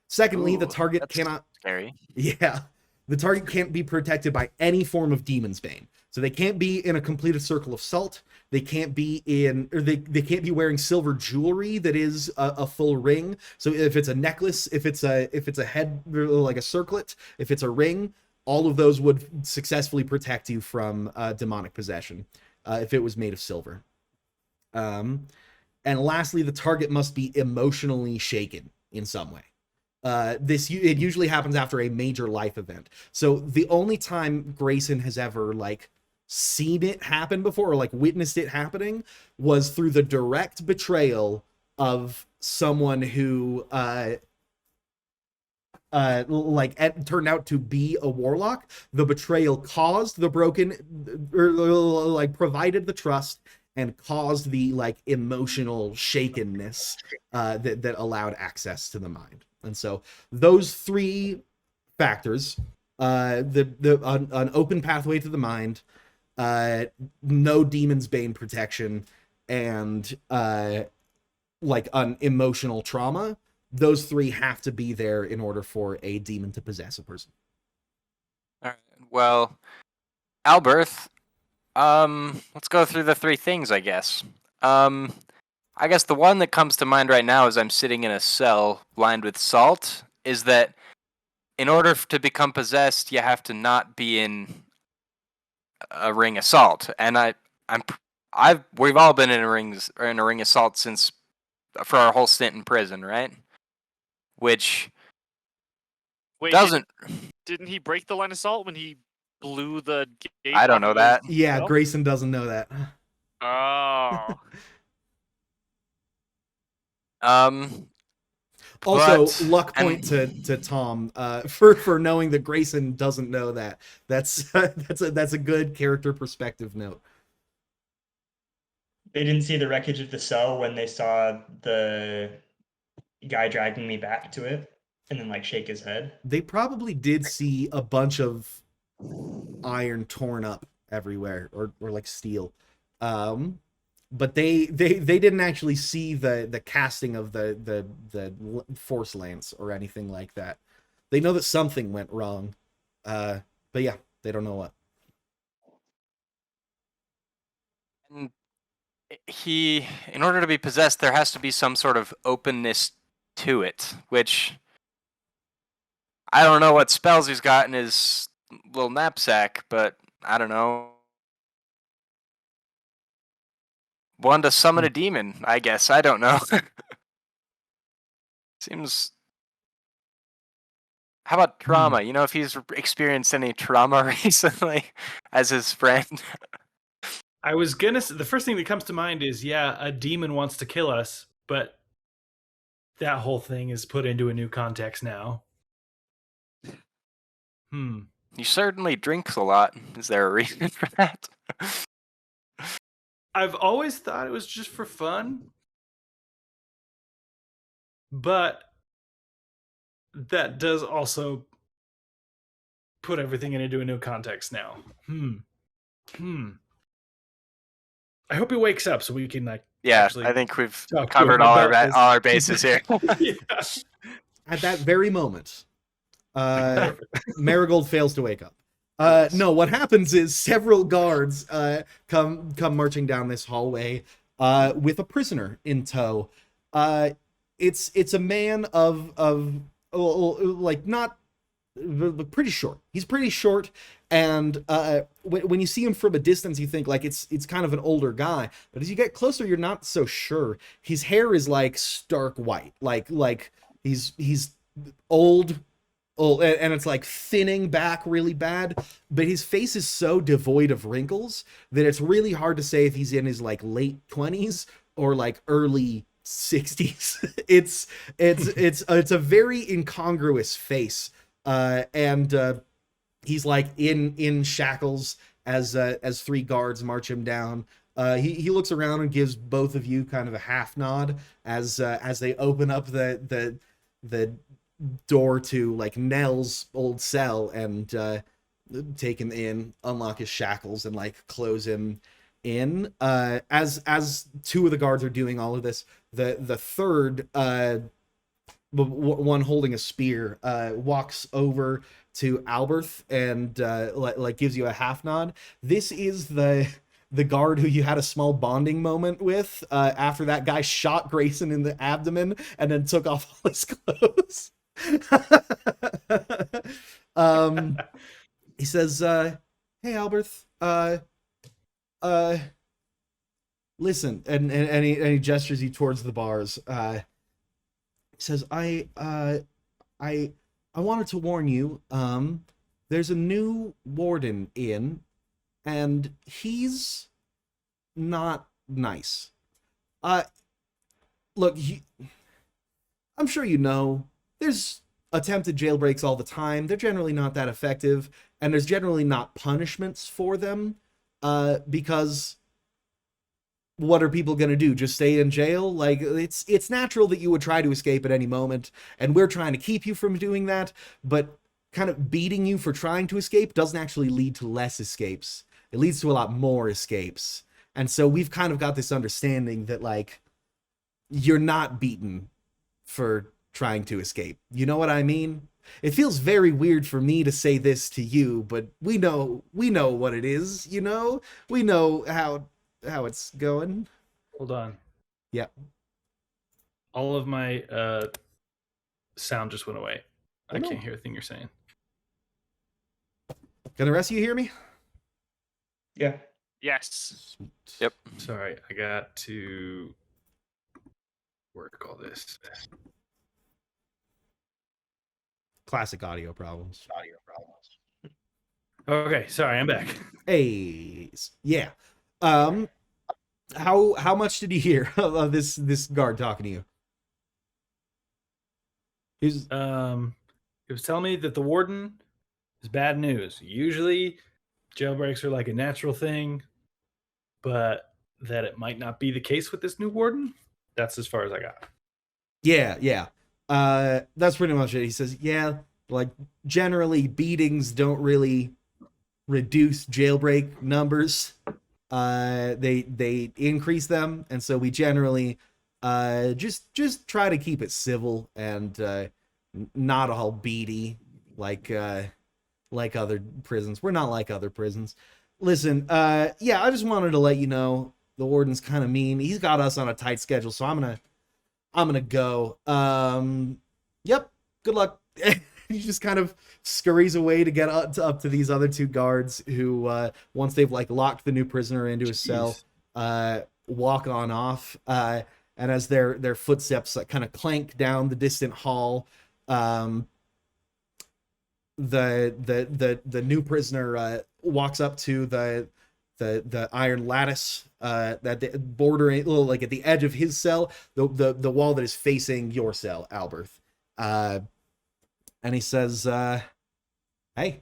Secondly, the target cannot... Scary. Yeah. The target can't be protected by any form of Demon's Bane. So they can't be in a completed circle of salt. They can't be they can't be wearing silver jewelry that is a full ring. So if it's a necklace, if it's a head, like a circlet, if it's a ring, all of those would successfully protect you from demonic possession if it was made of silver. And lastly, the target must be emotionally shaken in some way. It usually happens after a major life event. So the only time Grayson has ever like seen it happen before, or like witnessed it happening, was through the direct betrayal of someone who turned out to be a warlock. The betrayal caused the broken, or like provided the trust and caused the like emotional shakenness that allowed access to the mind. And so those three factors, an open pathway to the mind, no Demon's Bane protection, and like an emotional trauma, those three have to be there in order for a demon to possess a person. All right. Well, Alberth, let's go through the three things, I guess. I guess the one that comes to mind right now as I'm sitting in a cell lined with salt is that in order to become possessed, you have to not be in a ring of salt. And we've all been in a ring of salt since for our whole stint in prison, right? Which Wait, doesn't. didn't he break the line of salt when he blew the gate? I don't off know of that. his Yeah, belt? Grayson doesn't know that. Oh. Also, But- luck point to Tom for knowing that Grayson doesn't know that. That's that's a good character perspective note. They didn't see the wreckage of the cell when they saw the guy dragging me back to it and then like shake his head. They probably did see a bunch of iron torn up everywhere, or like steel. But they didn't actually see the casting of the force lance or anything like that. They know that something went wrong, but yeah, they don't know what. And in order to be possessed, there has to be some sort of openness to it, which I don't know what spells he's got in his little knapsack, but I don't know. One to summon a demon, I guess. I don't know. Seems. How about trauma? You know, if he's experienced any trauma recently as his friend. I was gonna say, the first thing that comes to mind is, yeah, a demon wants to kill us, but that whole thing is put into a new context now. He certainly drinks a lot. Is there a reason for that? I've always thought it was just for fun, but that does also put everything into a new context now. I hope he wakes up so we can Yeah, actually I think we've talk to covered him all about our this. bases here. Yeah. At that very moment, Merigold fails to wake up. No, what happens is several guards come marching down this hallway with a prisoner in tow. It's a man of like not pretty short. He's pretty short, and when you see him from a distance, you think like it's kind of an older guy. But as you get closer, you're not so sure. His hair is like stark white, like he's old, and it's like thinning back really bad, but his face is so devoid of wrinkles that it's really hard to say if he's in his like late 20s or like early 60s. It's a very incongruous face, and he's like in shackles as three guards march him down. He looks around and gives both of you kind of a half nod as they open up the door to like Nell's old cell and take him in, unlock his shackles, and like close him in. As two of the guards are doing all of this, the third one holding a spear walks over to Alberth and like gives you a half nod. This is the guard who you had a small bonding moment with after that guy shot Grayson in the abdomen and then took off all his clothes. He says, "Hey, Alberth, listen," and he gestures you towards the bars. He says, "I wanted to warn you. There's a new warden in, and he's not nice. Look, I'm sure you know, there's attempted jailbreaks all the time. They're generally not that effective, and there's generally not punishments for them, because what are people going to do? Just stay in jail? Like, it's natural that you would try to escape at any moment, and we're trying to keep you from doing that, but kind of beating you for trying to escape doesn't actually lead to less escapes. It leads to a lot more escapes. And so we've kind of got this understanding that, like, you're not beaten for trying to escape. You know what I mean? It feels very weird for me to say this to you, but we know what it is, you know? We know how it's going." Hold on. Yeah. All of my sound just went away. Oh, I no. can't hear a thing you're saying. Can the rest of you hear me? Yeah. Yes. Sweet. Yep. Sorry, I got to work all this. Classic audio problems. Okay, sorry, I'm back. Hey, yeah. How much did you hear of this guard talking to you? He's It was telling me that the warden is bad news. Usually, jailbreaks are like a natural thing, but that it might not be the case with this new warden. That's as far as I got. yeah. That's pretty much it. He says, yeah, like generally beatings don't really reduce jailbreak numbers. They increase them, and so we generally just try to keep it civil and not all beady like other prisons. We're not like other prisons. Listen, yeah, I just wanted to let you know the warden's kind of mean. He's got us on a tight schedule, so I'm gonna go. Yep, good luck. He just kind of scurries away to get up to these other two guards who, once they've like locked the new prisoner into his cell, walk on off. And as their footsteps kind of clank down the distant hall, the new prisoner walks up to the iron lattice that bordering like at the edge of his cell, the wall that is facing your cell, Alberth. And he says, hey,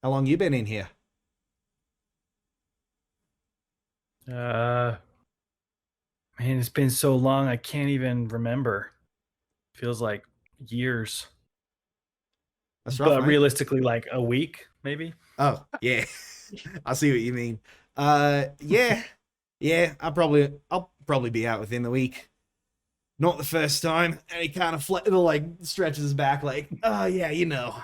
how long you been in here? Man, it's been so long I can't even remember. Feels like years. That's rough, But mate. realistically, like a week, maybe. Oh, yeah. I see what you mean. Yeah. I'll probably be out within the week. Not the first time. And he kind of stretches his back like, oh yeah, you know,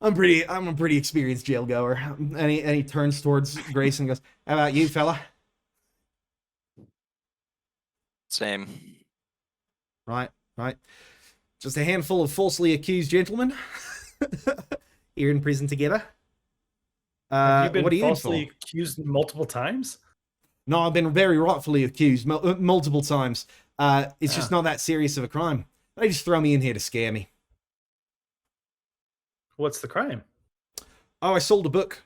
I'm a pretty experienced jail goer. And he turns towards Grayson and goes, how about you, fella? Same. Right. Just a handful of falsely accused gentlemen here in prison together. Have you been what are you falsely accused multiple times? No, I've been very rightfully accused multiple times. It's just not that serious of a crime. They just throw me in here to scare me. What's the crime? Oh, I sold a book.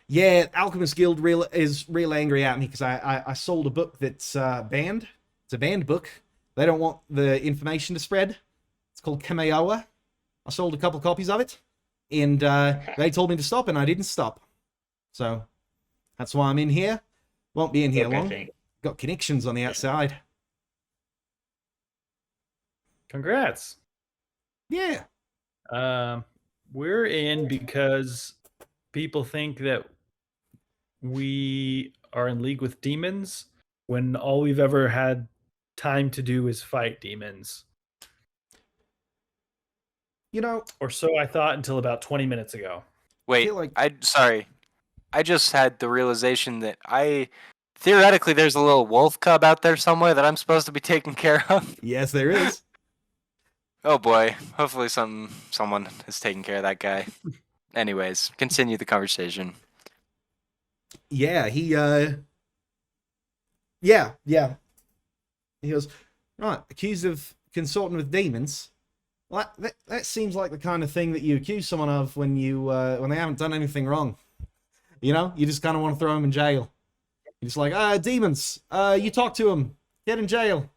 Yeah, Alchemist Guild is real angry at me because I sold a book that's banned. It's a banned book. They don't want the information to spread. It's called Kameowa. I sold a couple copies of it, and they told me to stop, and I didn't stop. So that's why I'm in here. Won't be in here long. Got connections on the outside. Congrats. Yeah. We're in because people think that we are in league with demons when all we've ever had time to do is fight demons. You know, or so I thought until about 20 minutes ago. Wait, feel like- sorry. I just had the realization that theoretically there's a little wolf cub out there somewhere that I'm supposed to be taking care of. yes, there is. Oh boy. Hopefully someone is taking care of that guy. Anyways, continue the conversation. Yeah, yeah. He goes, right, accused of consorting with demons. Well, that seems like the kind of thing that you accuse someone of when they haven't done anything wrong. You know, you just kind of want to throw them in jail. You're just like, demons, you talk to them, get in jail.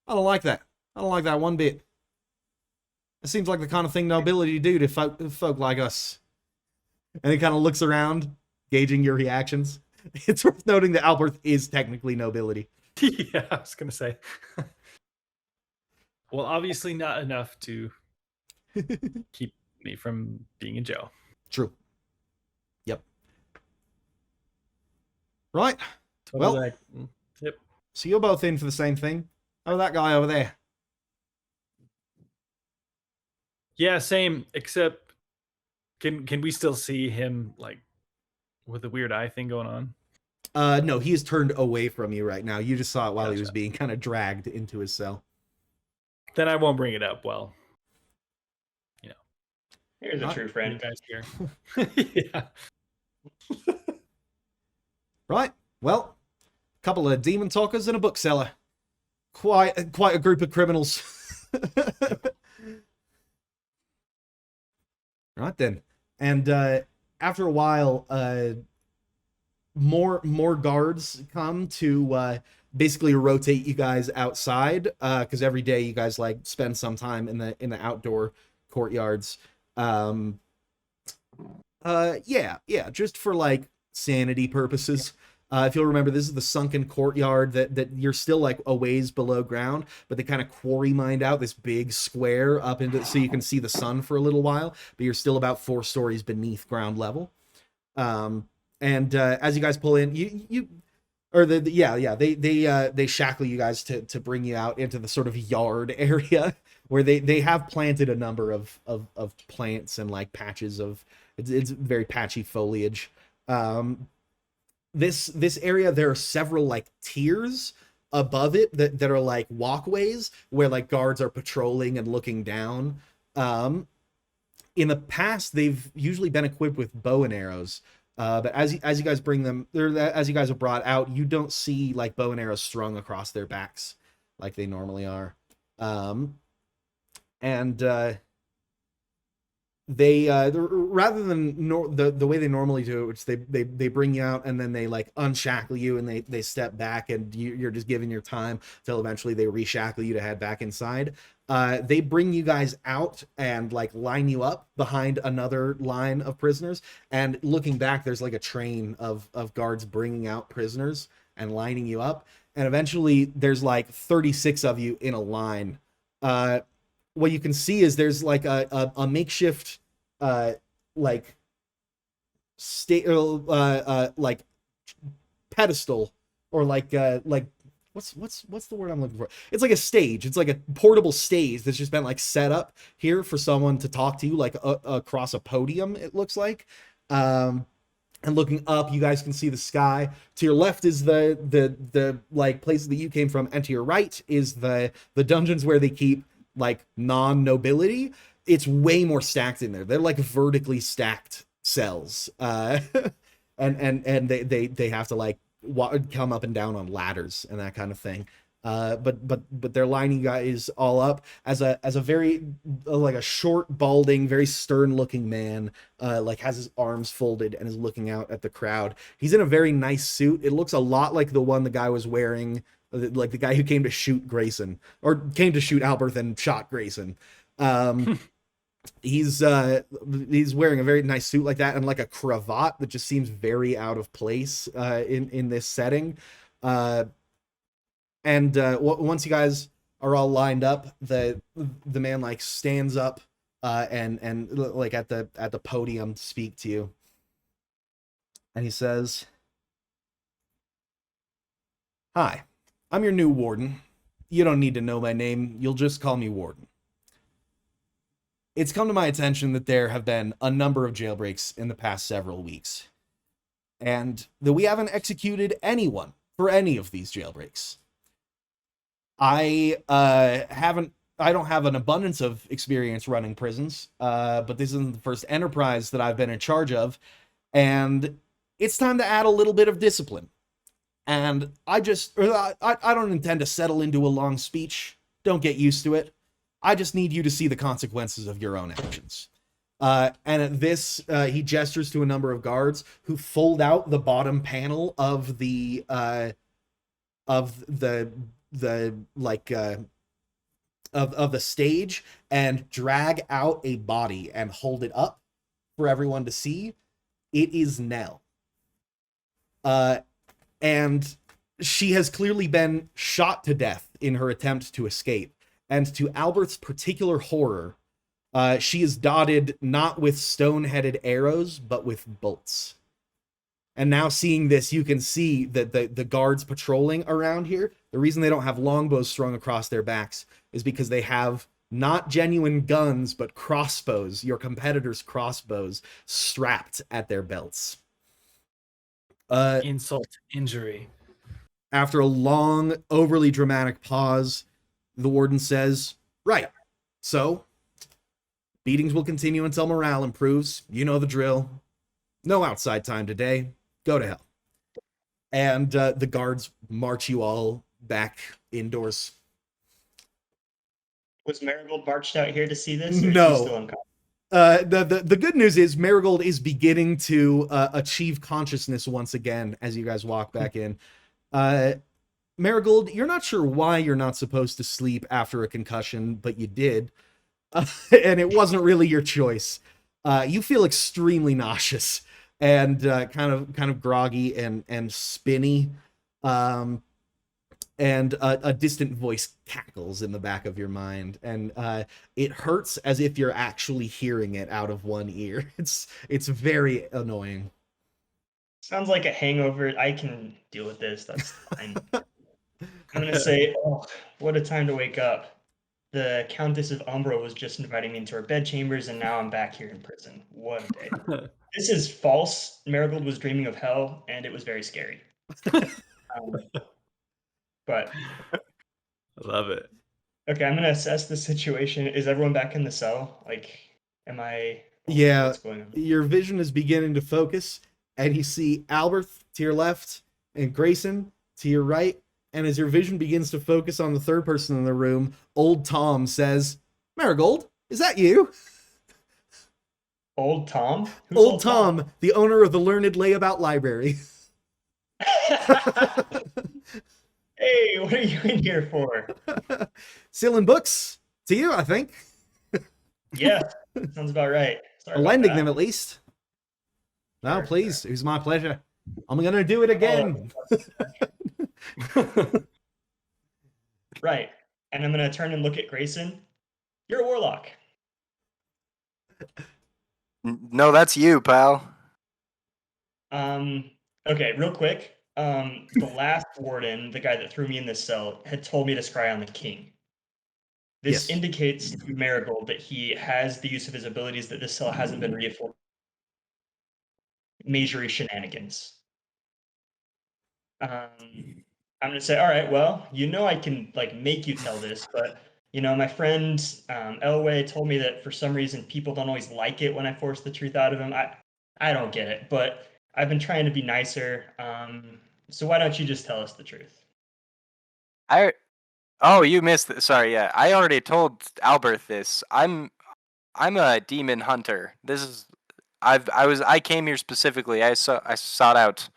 I don't like that. I don't like that one bit. It seems like the kind of thing nobility do to folk like us. And he kind of looks around, gauging your reactions. It's worth noting that Alberth is technically nobility. Yeah, I was going to say. Well, obviously not enough to keep me from being in jail. True. Yep. Right. Totally Well, like, yep. So you're both in for the same thing. Oh, that guy over there. Yeah, same, except can we still see him like with the weird eye thing going on? No, he is turned away from you right now. You just saw it while he Gotcha. was being kind of dragged into his cell. Then I won't bring it up. Well, Here's a true you friend. guys here. Yeah. Right. Well, a couple of demon talkers and a bookseller. quite a group of criminals. Right then. And after a while, more guards come to basically rotate you guys outside, because every day you guys like spend some time in the outdoor courtyards. Yeah, just for like sanity purposes. If you'll remember, this is the sunken courtyard that you're still like a ways below ground, but they kind of quarry mined out this big square up into, so you can see the sun for a little while, but you're still about 4 stories beneath ground level. And as you guys pull in, they shackle you guys to bring you out into the sort of yard area where they have planted a number of plants and like patches of, it's very patchy foliage. This area, there are several like tiers above it that are like walkways where like guards are patrolling and looking down. In the past, they've usually been equipped with bow and arrows. But as you guys bring them, as you guys are brought out, you don't see like bow and arrows strung across their backs like they normally are. They rather than the way they normally do it, which they bring you out and then they like unshackle you and they step back and you're just giving your time till eventually they reshackle you to head back inside. They bring you guys out and like line you up behind another line of prisoners, and looking back there's like a train of guards bringing out prisoners and lining you up, and eventually there's like 36 of you in a line. What you can see is there's like a makeshift like like pedestal, or like what's the word I'm looking for? It's like a stage. It's like a portable stage that's just been like set up here for someone to talk to you, like across a podium, it looks like. And looking up, you guys can see the sky. To your left is the like places that you came from, and to your right is the dungeons where they keep like non-nobility. It's way more stacked in there. They're like vertically stacked cells. And they have to like come up and down on ladders and that kind of thing. But they're lining guys all up as a very like a short, balding, very stern looking man, like has his arms folded and is looking out at the crowd. He's in a very nice suit. It looks a lot like the one the guy was wearing, like the guy who came to shoot Greyson, or came to shoot Alberth and shot Greyson. He's wearing a very nice suit like that, and like a cravat that just seems very out of place in this setting. Once you guys are all lined up, the man like stands up and like at the podium to speak to you, and he says, "Hi, I'm your new warden. You don't need to know my name. You'll just call me Warden. It's come to my attention that there have been a number of jailbreaks in the past several weeks, and that we haven't executed anyone for any of these jailbreaks. I don't have an abundance of experience running prisons, but this isn't the first enterprise that I've been in charge of, and it's time to add a little bit of discipline. And I don't intend to settle into a long speech. Don't get used to it. I just need you to see the consequences of your own actions." And at this, he gestures to a number of guards who fold out the bottom panel of the stage and drag out a body and hold it up for everyone to see. It is Nell. And she has clearly been shot to death in her attempt to escape. And to Albert's particular horror, she is dotted not with stone-headed arrows, but with bolts. And now seeing this, you can see that the guards patrolling around here, the reason they don't have longbows strung across their backs is because they have not genuine guns, but crossbows, your competitors' crossbows, strapped at their belts. Insult to injury. After a long, overly dramatic pause, the warden says, "Right, so beatings will continue until morale improves. You know the drill. No outside time today. Go to hell." And the guards march you all back indoors Was Marigold marched out here to see this, or is No. she still unconscious? The good news is Marigold is beginning to achieve consciousness once again as you guys walk back in. Marigold, you're not sure why you're not supposed to sleep after a concussion, but you did. And it wasn't really your choice. You feel extremely nauseous and kind of groggy and spinny. And a distant voice cackles in the back of your mind, and it hurts as if you're actually hearing it out of one ear. It's very annoying. Sounds like a hangover. I can deal with this. That's fine. I'm gonna say, oh, what a time to wake up. The Countess of Umbra was just inviting me into her bedchambers, and now I'm back here in prison. What a day. This is false. Marigold was dreaming of hell, and it was very scary. But I love it. okay, I'm gonna assess the situation. Is everyone back in the cell? Like, am I? Yeah, What's going on? your vision is beginning to focus, and you see Alberth to your left and Greyson to your right. And as your vision begins to focus on the third person in the room, old Tom says, "Marigold, is that you?" Old Tom? Who's Old Tom, the owner of the Learned Layabout Library. Hey, what are you in here for? Selling books to you, I think. Yeah, sounds about right. Sorry about Lending that. them, at least. No, Sure, please. It was my pleasure. I'm going to do it again. Right. And I'm going to turn and look at Greyson. You're a warlock. No, that's you, pal. Okay, real quick. The last warden, the guy that threw me in this cell, had told me to scry on the king. This Yes. indicates to Marigold that he has the use of his abilities, that this cell hasn't been reinforced. Majory shenanigans. I'm gonna say, all right, well, I can like make you tell this, but my friend Elway told me that for some reason people don't always like it when I force the truth out of them. I don't get it, but I've been trying to be nicer. So why don't you just tell us the truth? Oh, you missed it. Sorry, yeah. I already told Alberth this. I'm a demon hunter. I came here specifically. I sought out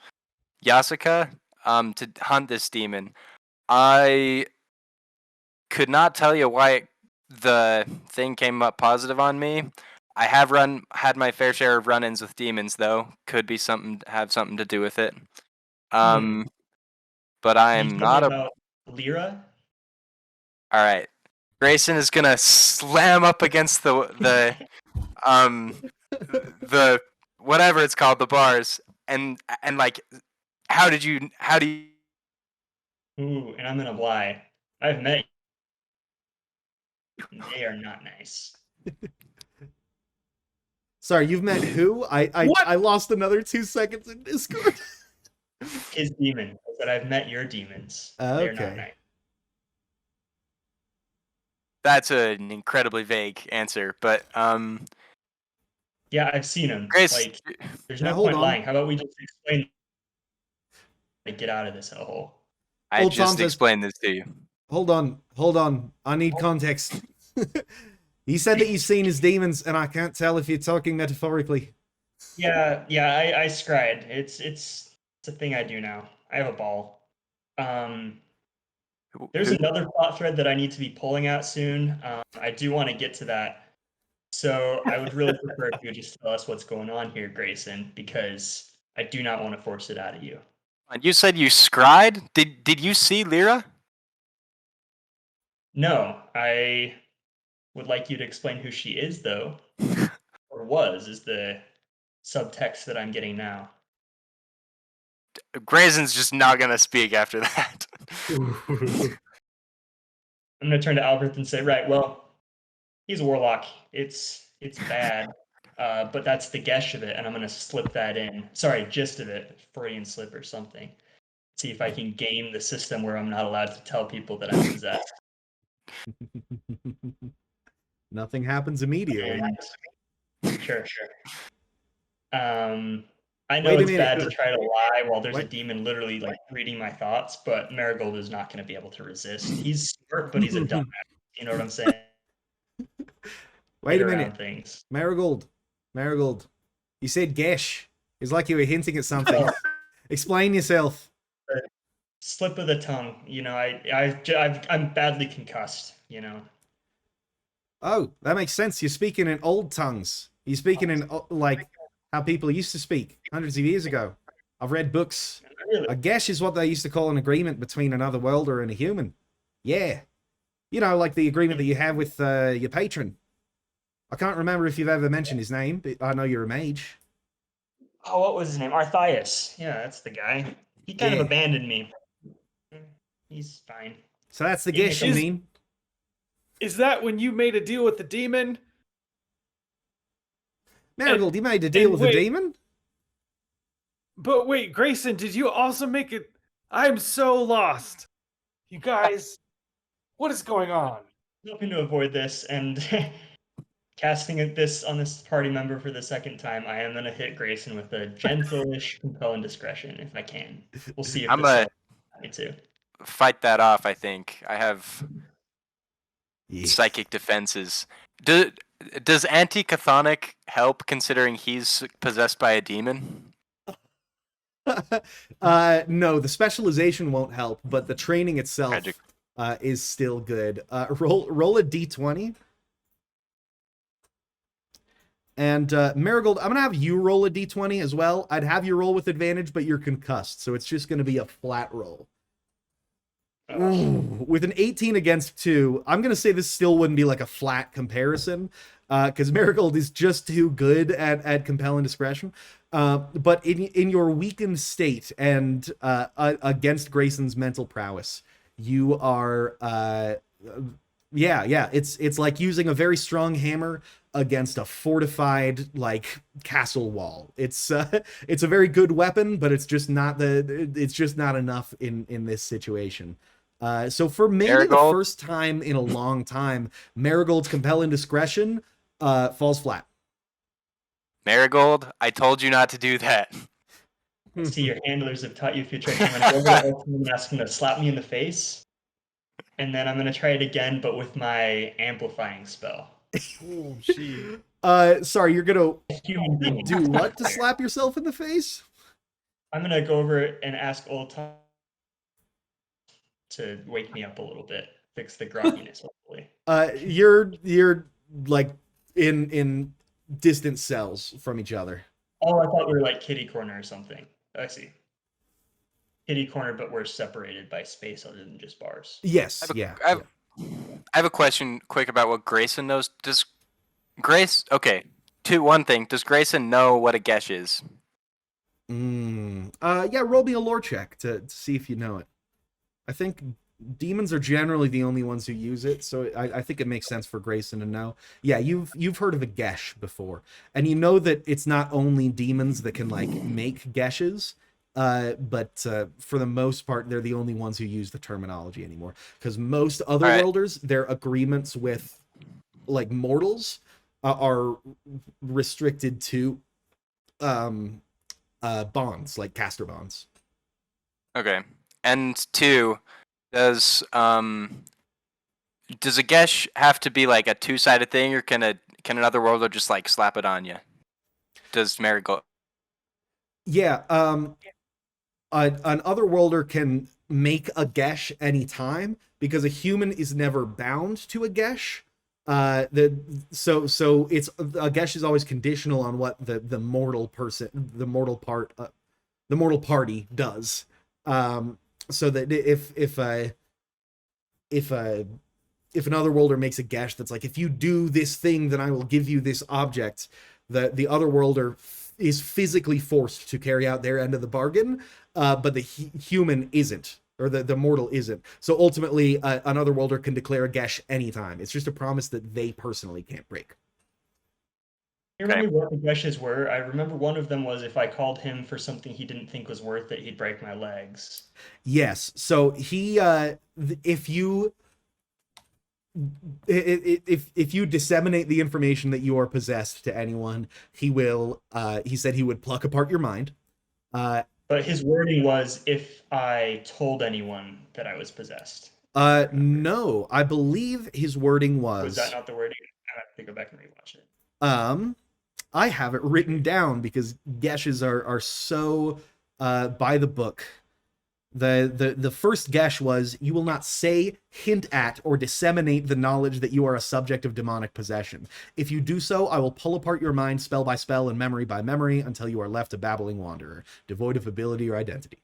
Yasuka to hunt this demon. I could not tell you why the thing came up positive on me. I have had my fair share of run-ins with demons, though. Could be have something to do with it. But I am not about Lyra. All right, Greyson is gonna slam up against the whatever it's called, the bars, and like, how do you? Ooh, and I'm gonna lie. I've met. They are not nice. Sorry, you've met who? I lost another 2 seconds in Discord. His demon. But I've met your demons. They're not Okay. nice. That's an incredibly vague answer, but yeah, I've seen him. Grace, like, there's now no hold point on. lying. How about we just explain? Like, get out of this hellhole. I Old Tom just says- explained this to you. Hold on. I need context. You said that you've seen his demons, and I can't tell if you're talking metaphorically. Yeah, I scried. It's a thing I do now. I have a ball. There's another plot thread that I need to be pulling out soon. I do want to get to that. So I would really prefer if you would just tell us what's going on here, Greyson, because I do not want to force it out of you. You said you scried? Did you see Lyra? No, I would like you to explain who she is, though. Or is the subtext that I'm getting now. Grayson's just not gonna speak after that. I'm gonna turn to Alberth and say, right, well, he's a warlock. It's bad. But that's the gesh of it, and I'm gonna slip that in. Sorry, gist of it, Freudian slip or something. See if I can game the system where I'm not allowed to tell people that I'm possessed. Nothing happens immediately. Sure. I know Wait a it's minute. bad to try to lie while there's a What? demon literally like reading my thoughts, but Marigold is not going to be able to resist. He's smart, but he's a dumbass. You know what I'm saying? Wait get a minute. around things. Merigold. You said gesh. It's like you were hinting at something. Explain yourself. Slip of the tongue. You know, I'm badly concussed. You know. Oh, that makes sense. You're speaking in old tongues. You're speaking in like how people used to speak hundreds of years ago. I've read books. Really? A gesh is what they used to call an agreement between another worlder and a human. Yeah. You know, like the agreement that you have with your patron. I can't remember if you've ever mentioned his name, but I know you're a mage. Oh, what was his name? Arthias. Yeah, that's the guy. He kind of Yeah. abandoned me. He's fine. So that's the Yeah, gesh, you is- mean? Is that when you made a deal with the demon? Merigold, you made a deal with wait. the demon? But wait, Greyson, did you also make it? I'm so lost. You guys, what is going on? Hoping to avoid this and casting this on this party member for the second time, I am going to hit Grayson with a gentle-ish compel indiscretion if I can. We'll see if I'm this a- helps me too. Fight that off, I think. I have Yes. psychic defenses. Does anti-chthonic help considering he's possessed by a demon? No, the specialization won't help, but the training itself Magic. is still good. Roll a d20. And Marigold, I'm gonna have you roll a d20 as well. I'd have you roll with advantage, but you're concussed, so it's just gonna be a flat roll. Ooh, with an 18 against 2, I'm gonna say this still wouldn't be like a flat comparison, because Marigold is just too good at compel and discretion. But in your weakened state and against Grayson's mental prowess, you are it's like using a very strong hammer against a fortified like castle wall. It's a very good weapon, but it's just not enough in this situation. So for maybe the Marigold? first time in a long time, Marigold's compel indiscretion falls flat. Marigold, I told you not to do that. See, your handlers have taught you a few tricks. I'm going to go over to Ultimate and ask him to slap me in the face. And then I'm going to try it again, but with my amplifying spell. Oh, gee. Sorry, you're gonna Human being. do what to slap yourself in the face? I'm going to go over and ask Old Tom to wake me up a little bit. Fix the grogginess, hopefully. You're like in distant cells from each other. Oh, I thought we were like kitty corner or something. I see. Kitty corner, but we're separated by space other than just bars. Yes, I have a question quick about what Grayson knows. Does one thing. Does Grayson know what a gesh is? Yeah, roll me a lore check to see if you know it. I think demons are generally the only ones who use it, so I think it makes sense for Grayson to know. Yeah, you've heard of a gesh before, and you know that it's not only demons that can like make geshes, but for the most part, they're the only ones who use the terminology anymore. Because most otherworlders, their agreements with like mortals are restricted to bonds, like caster bonds. Okay. And 2, does a gesh have to be like a two-sided thing, or can another worlder just like slap it on you? Does Marigold? Yeah, an otherworlder can make a gesh anytime because a human is never bound to a gesh. So it's a gesh is always conditional on what the mortal party does. So that if an otherworlder makes a gesh that's like, if you do this thing, then I will give you this object, the otherworlder is physically forced to carry out their end of the bargain, but the human isn't, or the mortal isn't. So ultimately, an otherworlder can declare a gesh anytime. It's just a promise that they personally can't break. You remember what the geshes were? I remember one of them was if I called him for something he didn't think was worth it, he'd break my legs. Yes. So he, if you disseminate the information that you are possessed to anyone, he will. He said he would pluck apart your mind. But his wording was if I told anyone that I was possessed. No, I believe his wording was. Was that not the wording? have to go back and rewatch it. I have it written down because Geshes are so by the book. The first Gesh was, you will not say, hint at, or disseminate the knowledge that you are a subject of demonic possession. If you do so, I will pull apart your mind spell by spell and memory by memory until you are left a babbling wanderer, devoid of ability or identity.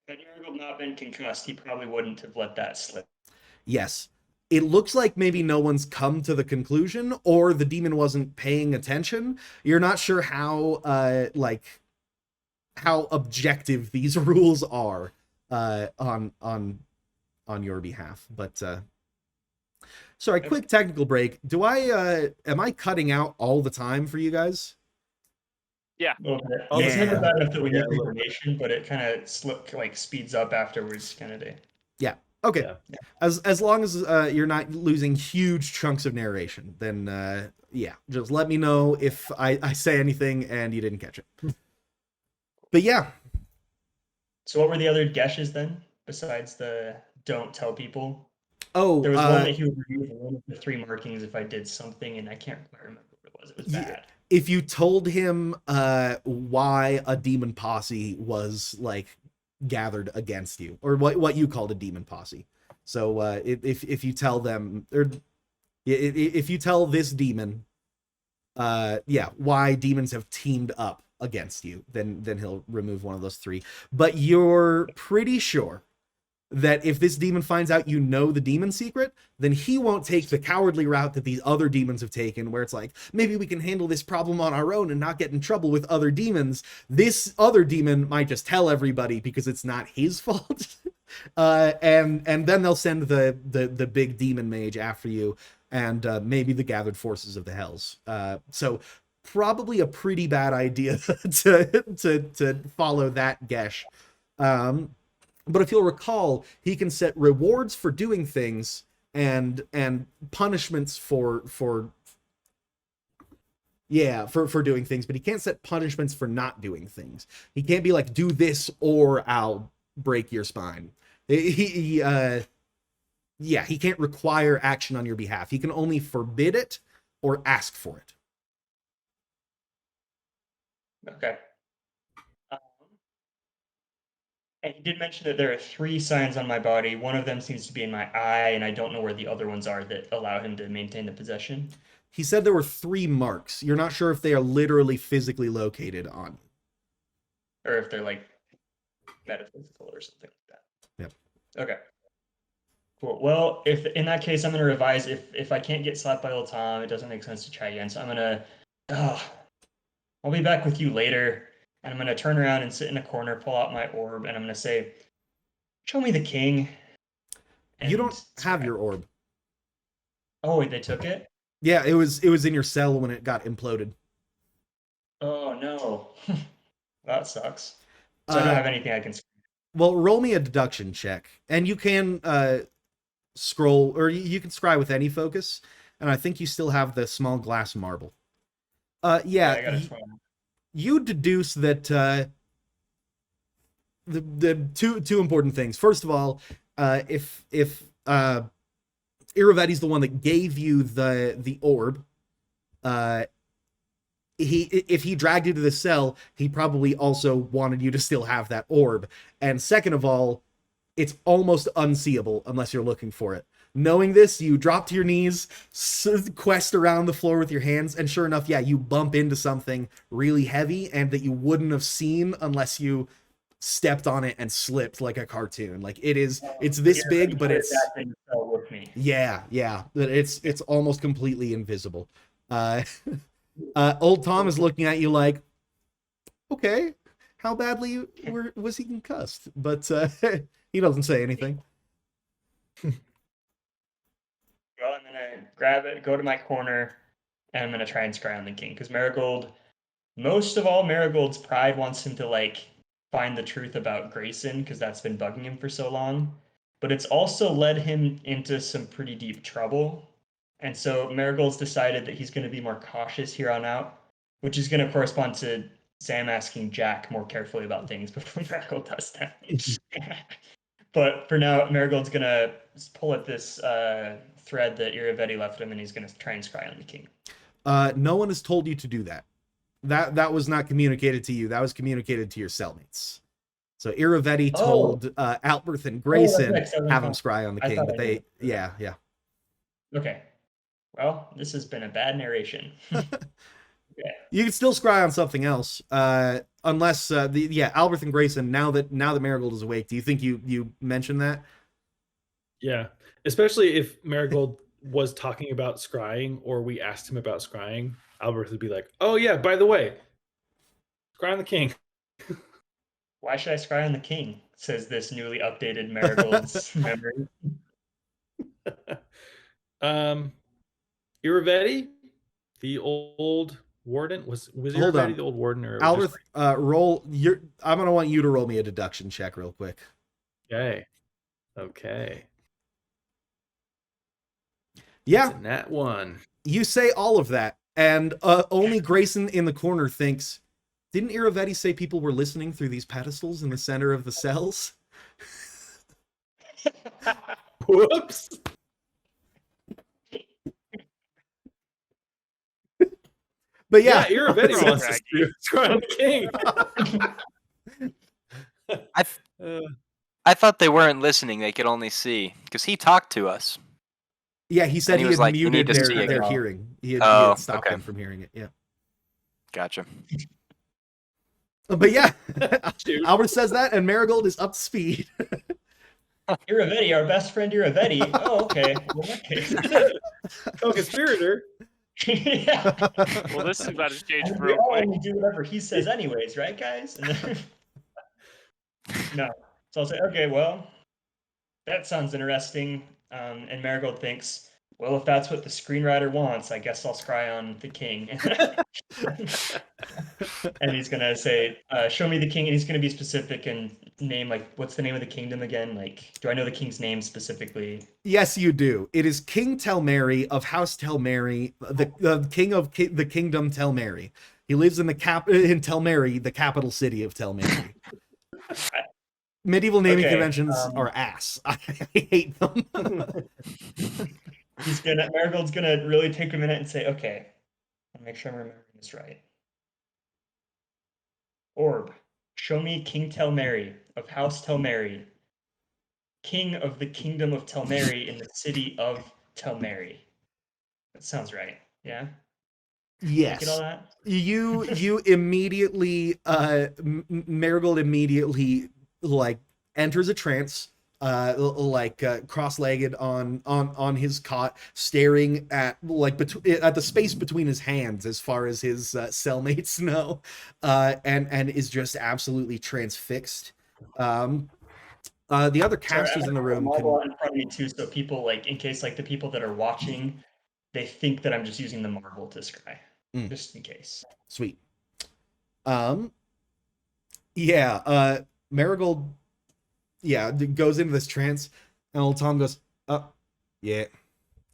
Had Merigold not been concussed, he probably wouldn't have let that slip. Yes. It looks like maybe no one's come to the conclusion, or the demon wasn't paying attention. You're not sure how objective these rules are on your behalf. But sorry, quick technical break. Am I cutting out all the time for you guys? Yeah. Okay. It's never bad enough that we need information, but it kind of speeds up afterwards, kind of day. Yeah. Okay. Yeah. As long as you're not losing huge chunks of narration, then yeah, just let me know if I say anything and you didn't catch it. But yeah. So what were the other Geshes then, besides the don't tell people? Oh, there was one that he would remove one of the 3 markings if I did something, and I can't quite remember what it was. It was bad. If you told him why a demon posse was gathered against you, or what you called a demon posse. So if you tell them, or if you tell this demon, why demons have teamed up against you, then he'll remove one of those 3. But you're pretty sure that if this demon finds out you know the demon secret, then he won't take the cowardly route that these other demons have taken, where it's like, maybe we can handle this problem on our own and not get in trouble with other demons. This other demon might just tell everybody because it's not his fault. And then they'll send the big demon mage after you, and maybe the gathered forces of the hells. So probably a pretty bad idea to follow that Gesh. But if you'll recall, he can set rewards for doing things and punishments for doing things, but he can't set punishments for not doing things. He can't be like, do this or I'll break your spine. He can't require action on your behalf. He can only forbid it or ask for it. Okay. And he did mention that there are 3 signs on my body. One of them seems to be in my eye, and I don't know where the other ones are that allow him to maintain the possession. He said there were 3 marks. You're not sure if they are literally physically located on you. Or if they're metaphysical or something like that. Yep. Okay. Cool. Well, if in that case, I'm going to revise. If I can't get slapped by old Tom, it doesn't make sense to try again. So I'm going to... I'll be back with you later. And I'm going to turn around and sit in a corner, pull out my orb, and I'm going to say, show me the king. You don't have your orb. Oh, wait, they took it? Yeah, it was in your cell when it got imploded. Oh, no. That sucks. So I don't have anything I can... Well, roll me a deduction check. And you can scroll, or you can scry with any focus. And I think you still have the small glass marble. Yeah, I got a 12. You deduce that the two important things. First of all, if Iravetti's the one that gave you the orb, if he dragged you to the cell, he probably also wanted you to still have that orb. And second of all, it's almost unseeable unless you're looking for it. Knowing this, you drop to your knees, quest around the floor with your hands, and sure enough, yeah, you bump into something really heavy and that you wouldn't have seen unless you stepped on it and slipped like a cartoon. It's this big, but it's... with me. Yeah, it's almost completely invisible. Old Tom is looking at you like, okay, how badly was he concussed? But he doesn't say anything. Well, I'm going to grab it, go to my corner, and I'm going to try and scry on the king. Because most of all, Marigold's pride wants him to, find the truth about Greyson, because that's been bugging him for so long. But it's also led him into some pretty deep trouble. And so Marigold's decided that he's going to be more cautious here on out, which is going to correspond to Sam asking Jack more carefully about things before Marigold does that. But for now, Marigold's going to pull at this thread that Iravetti left him, and he's going to try and scry on the king. No one has told you to do that. That was not communicated to you. That was communicated to your cellmates. So Iravetti told Alberth and Greyson have him scry on the king, but they yeah. Okay. Well, this has been a bad narration. Okay. You can still scry on something else, unless Alberth and Greyson. Now that Merigold is awake, do you think you mentioned that? Yeah, especially if Merigold was talking about scrying, or we asked him about scrying, Alberth would be like, "Oh yeah, by the way, scry on the king." Why should I scry on the king? Says this newly updated Marigold's memory. Iravetti, the old warden, was Hold Iravetti on. the old warden, or Alberth, roll. I'm gonna want you to roll me a deduction check real quick. Okay. Yeah, It's a nat 1. you say all of that, and only Grayson in the corner thinks, didn't Iravetti say people were listening through these pedestals in the center of the cells? Whoops. But yeah, Iravetti Oh, wants us to scry on the king. I thought they weren't listening; they could only see because he talked to us. yeah, he said And he he was had like, "You need muted to see their it." hearing. He had stopped okay. them from hearing it. Yeah, Gotcha. but yeah, Shoot. Albert says that, and Merigold is up to speed. Iravetti, our best friend Iravetti. Oh, okay. Well, in that case. Co-conspirator. Yeah. Well, this is about to change We real all quick. only do whatever he says anyways, right, guys? And then... No. So I'll say, okay, well, that sounds interesting. And Marigold thinks, well, if that's what the screenwriter wants, I guess I'll scry on the king. And he's going to say, show me the king. And he's going to be specific and name, like, what's the name of the kingdom again? Like, do I know the king's name specifically? Yes, you do. It is King Telmeri of House Telmeri, the king of the kingdom Telmeri. He lives in in Telmeri, the capital city of Telmeri. Medieval naming conventions are ass. I hate them. Marigold's gonna really take a minute and say, okay, I'll make sure I'm remembering this right. Orb, show me King Telmeri of House Telmeri, king of the kingdom of Telmeri in the city of Telmeri. That sounds right. Yeah. Yes. Get all that? You immediately Marigold immediately like enters a trance, cross-legged on his cot, staring at at the space between his hands as far as his cellmates know, and is just absolutely transfixed. The other casters in the room in front of me too, so people, like, in case, like, the people that are watching, they think that I'm just using the marble to scry, just in case. Sweet. Marigold, goes into this trance, and old Tom goes, "Oh, yeah,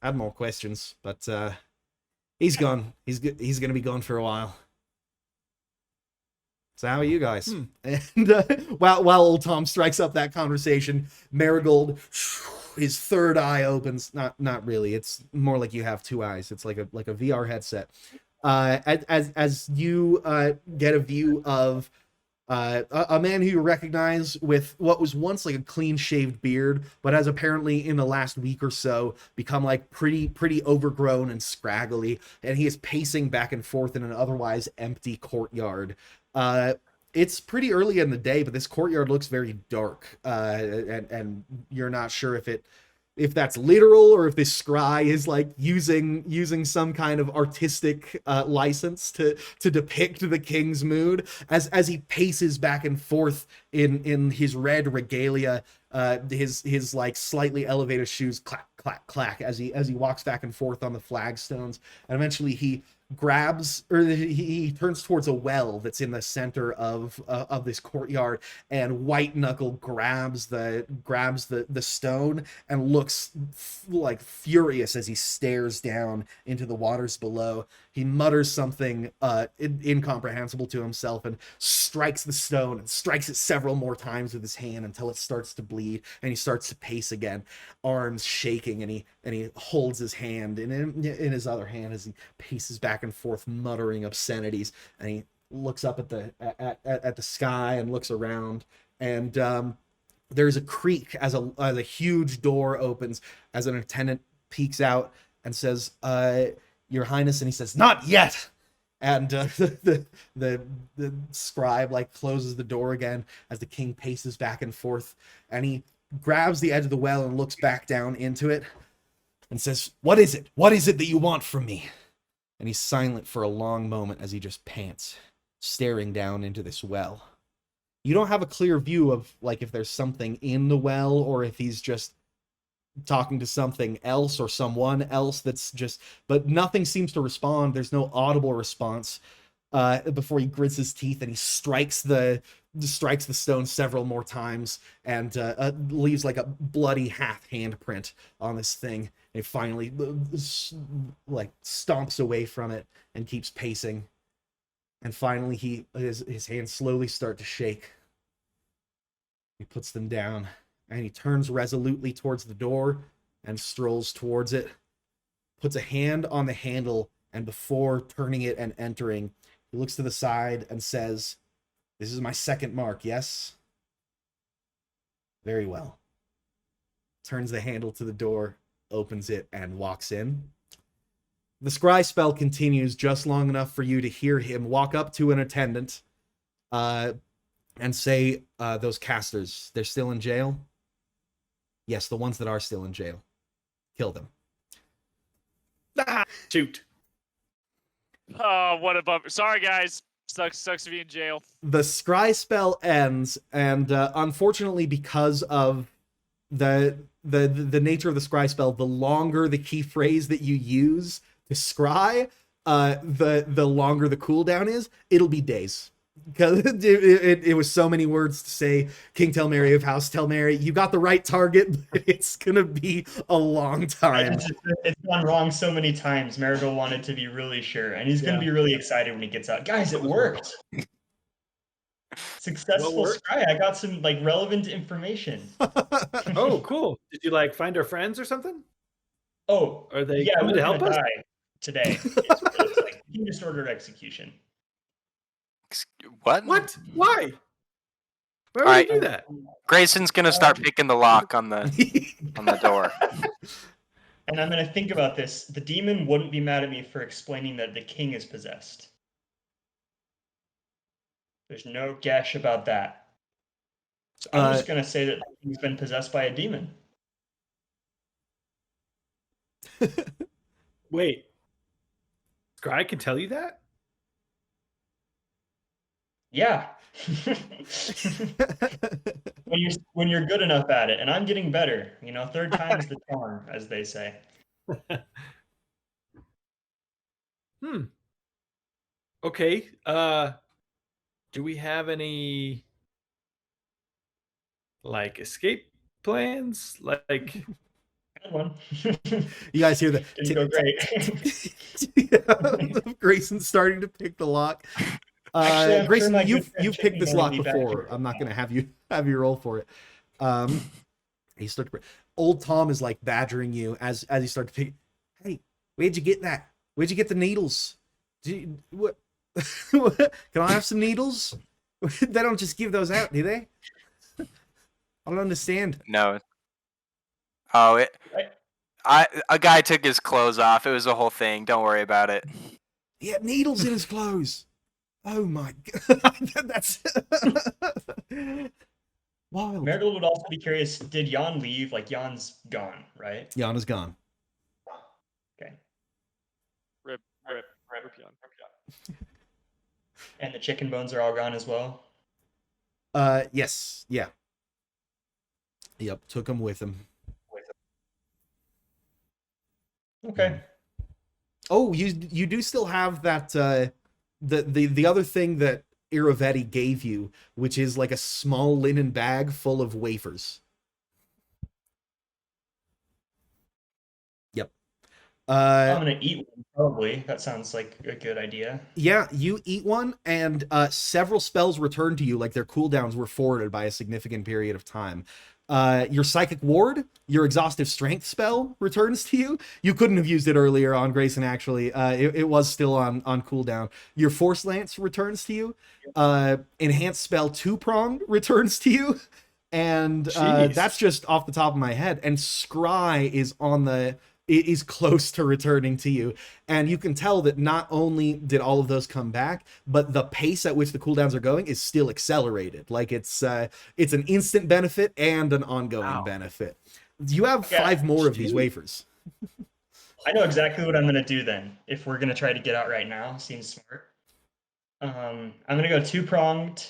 I had more questions, but he's gone. He's gonna be gone for a while. So how are you guys?" And while old Tom strikes up that conversation, Marigold, his third eye opens. Not really. It's more like you have two eyes. It's like a VR headset. As you get a view of a man who you recognize with what was once like a clean-shaved beard, but has apparently in the last week or so become like pretty overgrown and scraggly, and he is pacing back and forth in an otherwise empty courtyard. It's pretty early in the day, but this courtyard looks very dark, and you're not sure if that's literal or if this scry is like using some kind of artistic license to depict the king's mood as he paces back and forth in his red regalia, his like slightly elevated shoes clack clack clack as he walks back and forth on the flagstones, and eventually he turns towards a well that's in the center of this courtyard, and white knuckle grabs the stone and looks like furious as he stares down into the waters below. he mutters something incomprehensible to himself and strikes the stone and strikes it several more times with his hand until it starts to bleed, and he starts to pace again, arms shaking, and he holds his hand in his other hand as he paces back and forth, muttering obscenities, and he looks up at the sky and looks around, and there's a creak as a huge door opens as an attendant peeks out and says, Your Highness, and he says, "Not yet." And the scribe like closes the door again as the king paces back and forth, and he grabs the edge of the well and looks back down into it and says, "What is it? What is it that you want from me?" And he's silent for a long moment as he just pants, staring down into this well. You don't have a clear view of like if there's something in the well or if he's just talking to something else or someone else that's just, but nothing seems to respond. There's no audible response before he grits his teeth and he strikes the stone several more times and leaves like a bloody half handprint on this thing. And he finally like stomps away from it and keeps pacing. And finally his hands slowly start to shake. He puts them down and he turns resolutely towards the door and strolls towards it, puts a hand on the handle, and before turning it and entering, he looks to the side and says, "This is my second mark, yes?" "Very well." Turns the handle to the door, opens it, and walks in. The scry spell continues just long enough for you to hear him walk up to an attendant and say, "Those casters, they're still in jail?" "Yes, the ones that are still in jail. Kill them." Shoot. Oh, what a bummer. Sorry, guys. Sucks to be in jail. The scry spell ends, and unfortunately, because of the nature of the scry spell, the longer the key phrase that you use to scry, the longer the cooldown is. It'll be days. Because it was so many words to say, King Telmeri of House Telmeri, you got the right target, but it's going to be a long time. It's gone wrong so many times. Merigold wanted to be really sure, and he's going to be really excited when he gets out. Guys, it worked! Successful scry. I got some like relevant information. Oh, cool. Did you like find our friends or something? Oh, are they coming to help us today? It's what it looks like. He just ordered execution. What? What? Why? Why would you do that? Grayson's gonna start picking the lock on the door. And I'm gonna think about this. The demon wouldn't be mad at me for explaining that the king is possessed. There's no gash about that. So I'm just gonna say that he's been possessed by a demon. Wait. Scry can tell you that? Yeah. when you're good enough at it, and I'm getting better. You know, third time's the charm, as they say. Okay. Do we have any like escape plans? Like Good one. You guys hear that? Didn't go great. Grayson's starting to pick the lock. Actually, Grayson, sure you've picked this lock be back before. here. I'm not gonna have you roll for it. He started. Old Tom is like badgering you as you start to pick. "Hey, where'd you get that? Where'd you get the needles? What? Can I have some needles? They don't just give those out, do they? I don't understand." No. Oh, a guy took his clothes off. It was a whole thing. Don't worry about it. He had needles in his clothes. Oh my god, that's wild. Merigold would also be curious, did Jan leave? Like, Jan's gone, right? Jan is gone. Okay. Rip Jan. And the chicken bones are all gone as well? Yes, yeah. Yep, took him with him. Okay. Oh, you do still have that the other thing that Iravetti gave you, which is like a small linen bag full of wafers. Yep. I'm gonna eat one, probably. That sounds like a good idea. Yeah, you eat one, and several spells return to you, like their cooldowns were forwarded by a significant period of time. Your Psychic Ward, your Exhaustive Strength spell returns to you. You couldn't have used it earlier on Grayson, actually. It was still on cooldown. Your Force Lance returns to you. Enhanced Spell Two-Pronged returns to you. And that's just off the top of my head. And Scry is close to returning to you, and you can tell that not only did all of those come back, but the pace at which the cooldowns are going is still accelerated. Like it's an instant benefit and an ongoing benefit. You have 5 more of these wafers. I know exactly what I'm gonna do then. If we're gonna try to get out right now, seems smart. I'm gonna go 2-pronged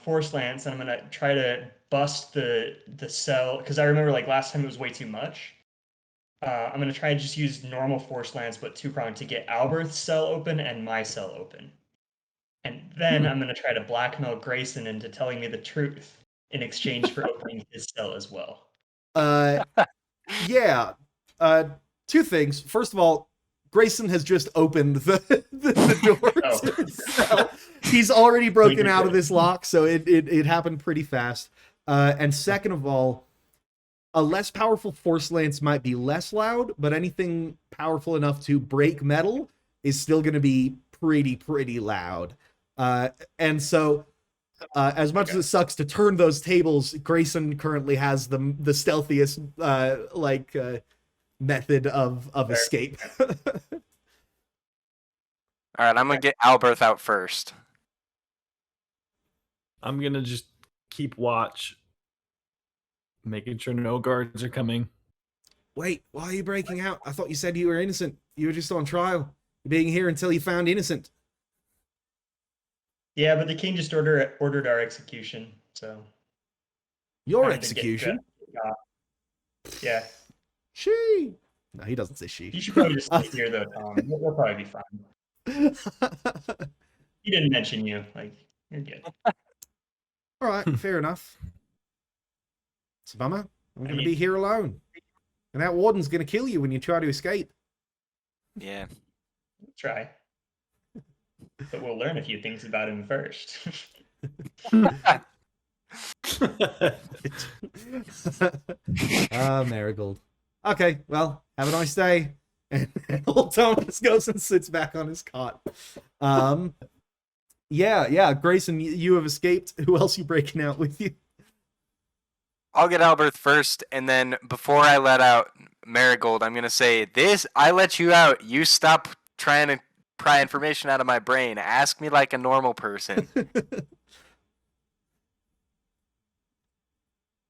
Force Lance, and I'm gonna try to bust the cell, because I remember like last time it was way too much. I'm going to try and just use normal Force Lance, but 2-pronged to get Alberth's cell open and my cell open. And then I'm going to try to blackmail Grayson into telling me the truth in exchange for opening his cell as well. Yeah. 2 things. First of all, Grayson has just opened the door to his cell. He's already broken out of this lock, so it happened pretty fast. And second of all, a less powerful Force Lance might be less loud, but anything powerful enough to break metal is still going to be pretty loud. And so, as much as it sucks to turn those tables, Grayson currently has the stealthiest method of escape. All right, I'm gonna get Alberth out first. I'm gonna just keep watch, making sure no guards are coming. Wait, why are you breaking out? I thought you said you were innocent. You were just on trial. You're being here until you found innocent. Yeah, but the king just ordered our execution, so... Your execution? Yeah. She. No, he doesn't say she. You should probably just stay here, though, Tom. We'll probably be fine. He didn't mention you. Like, you're good. All right, fair enough. It's a bummer. I'm going to be here alone. And that warden's going to kill you when you try to escape. Yeah. We'll try. But we'll learn a few things about him first. Merigold. Okay, well, have a nice day. And old Thomas goes and sits back on his cot. Yeah, Grayson, you have escaped. Who else you breaking out with you? I'll get Alberth first, and then before I let out Merigold, I'm gonna say this: I let you out. You stop trying to pry information out of my brain. Ask me like a normal person.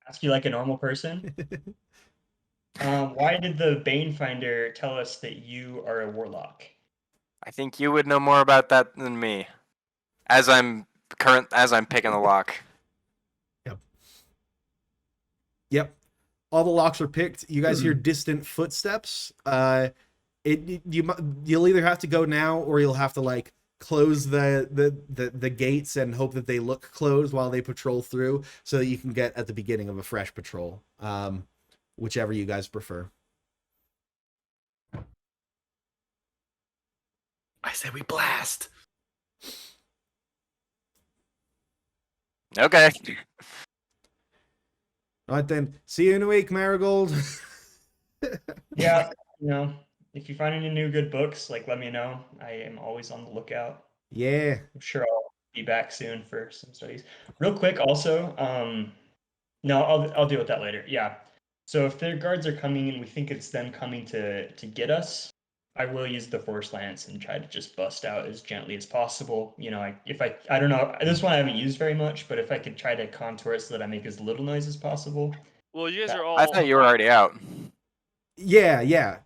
Ask you like a normal person? Why did the Banefinder tell us that you are a warlock? I think you would know more about that than me. As I'm picking the lock. Yep. All the locks are picked. You guys hear distant footsteps. You'll either have to go now, or you'll have to like close the gates and hope that they look closed while they patrol through, so that you can get at the beginning of a fresh patrol. Whichever you guys prefer. I say we blast. Okay. Right then. See you in a week, Merigold. Yeah, if you find any new good books, like let me know. I am always on the lookout. Yeah. I'm sure I'll be back soon for some studies. Real quick, also, no, I'll deal with that later. Yeah. So if their guards are coming and we think it's them coming to get us, I will use the Force Lance and try to just bust out as gently as possible. I don't know, this one I haven't used very much, but if I could try to contour it so that I make as little noise as possible. Well, you guys are all. I thought you were already out. Yeah.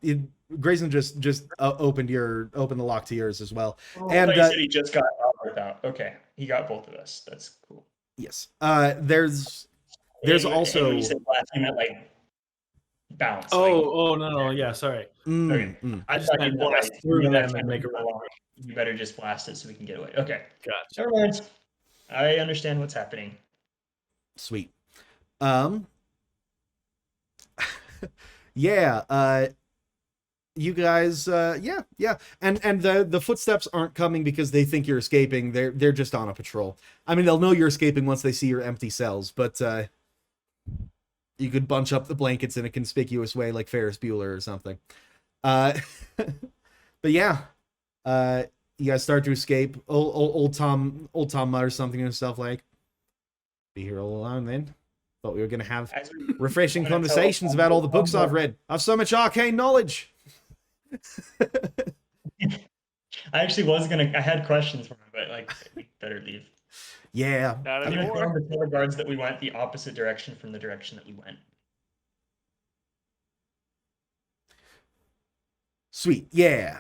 Grayson just opened the lock to yours as well. And he said he just got Alberth out. Okay, he got both of us. That's cool. Yes. There's also. When you said blasting, that like bounce. No, yeah, sorry. Okay. I just meant blast through them and make a run. You better just blast it so we can get away. Okay. Gotcha. Never mind. I understand what's happening. Sweet. Yeah. you guys, yeah, and the footsteps aren't coming because they think you're escaping. They're just on a patrol. I mean, they'll know you're escaping once they see your empty cells, but you could bunch up the blankets in a conspicuous way like Ferris Bueller or something. But yeah, you guys start to escape. Old Tom mutters something to himself like, "Be here all alone then. Thought we were gonna have As we refreshing wanna tell conversations about all the books I've Tom- read. I've so much arcane knowledge." I had questions for him, but like we better leave. Yeah, Not I'm gonna anymore. tell the guards that we went the opposite direction from the direction that we went. sweet. Yeah.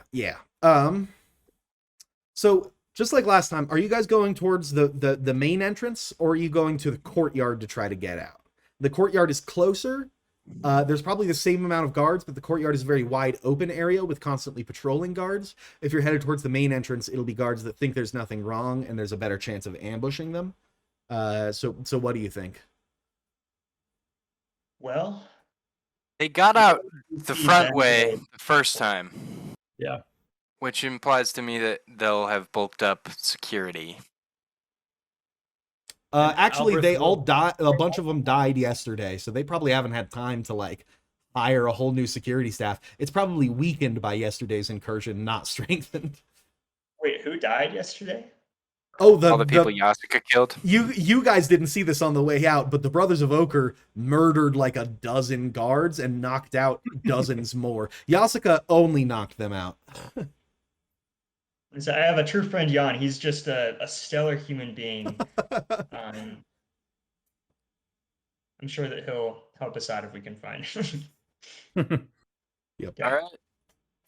So just like last time, are you guys going towards the main entrance, or are you going to the courtyard to try to get out? The courtyard is closer. There's probably the same amount of guards, but the courtyard is a very wide open area with constantly patrolling guards. If you're headed towards the main entrance, it'll be guards that think there's nothing wrong and there's a better chance of ambushing them. So what do you think? Well, They got out the see front that way road. the first time, Yeah. which implies to me that they'll have bulked up security. Actually, Alberth they all will- died. A bunch of them died yesterday, so they probably haven't had time to like hire a whole new security staff. It's probably weakened by yesterday's incursion, not strengthened. Wait, who died yesterday? Oh, All the people Yasuka killed. you guys didn't see this on the way out, but the Brothers of Ochre murdered like a dozen guards and knocked out dozens more. Yasuka only knocked them out. So I have a true friend, Jan. He's just a stellar human being. I'm sure that he'll help us out if we can find him. Yep. Yeah. All right.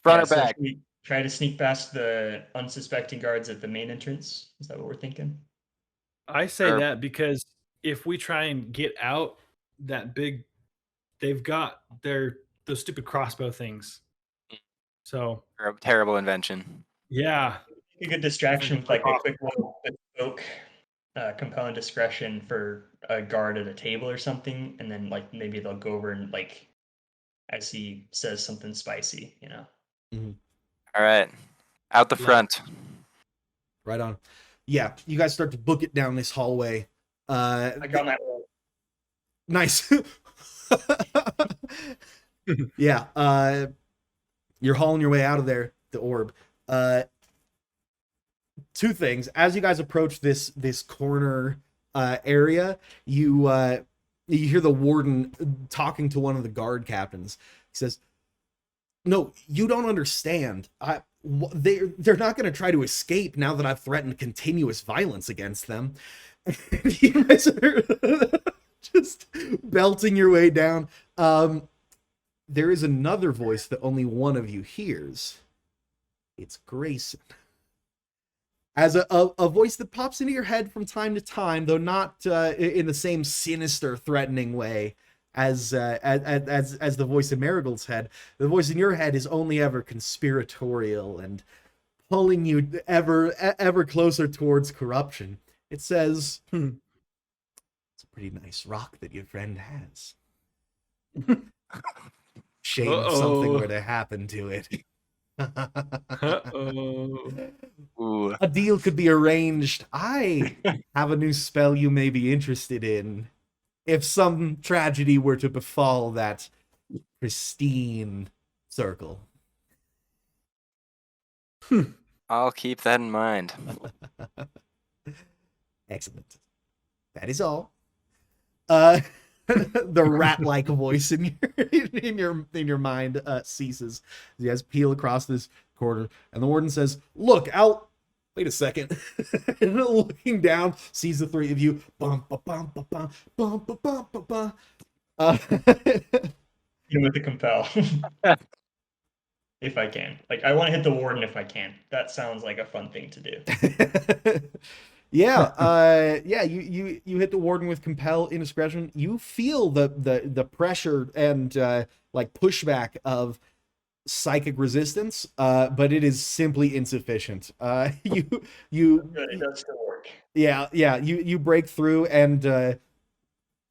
Front Yeah, or so back? should we try to sneak past the unsuspecting guards at the main entrance? Is that what we're thinking? I say Sure. that because if we try and get out that big, they've got those stupid crossbow things. So Terrible invention. yeah, A good distraction with like a Off. quick little bespoke, compelling discretion for a guard at a table or something, and then like maybe they'll go over and like, as he says something spicy, you know. All right. Out the Yeah. front. Right on. Yeah, you guys start to book it down this hallway. I got my roll. Nice. Yeah, you're hauling your way out of there, the orb. Two things. As you guys approach this corner area, you hear the warden talking to one of the guard captains. He says, "No, you don't understand. They're not going to try to escape now that I've threatened continuous violence against them." You guys are just belting your way down. There is another voice that only one of you hears. It's Greyson. As a voice that pops into your head from time to time, though not in the same sinister, threatening way as the voice in Merigold's head. The voice in your head is only ever conspiratorial and pulling you ever closer towards corruption. It says, "It's a pretty nice rock that your friend has. Shame if something Uh-oh. were to happen to it." Uh-oh. Ooh. A deal could be arranged. I have a new spell you may be interested in. If some tragedy were to befall that pristine circle. I'll keep that in mind. Excellent. That is all. The rat-like voice in your mind ceases. You guys peel across this corridor, and the warden says, "Look, wait a second." And looking down, sees the three of you. Bum, ba, bum, ba, bum, bum, ba, bum, ba, bum. With the compel. If I can. Like, I want to hit the warden if I can. That sounds like a fun thing to do. Yeah, you hit the warden with compel indiscretion. You feel the pressure and like pushback of psychic resistance, but it is simply insufficient. You Good, it does still work. yeah, you break through, and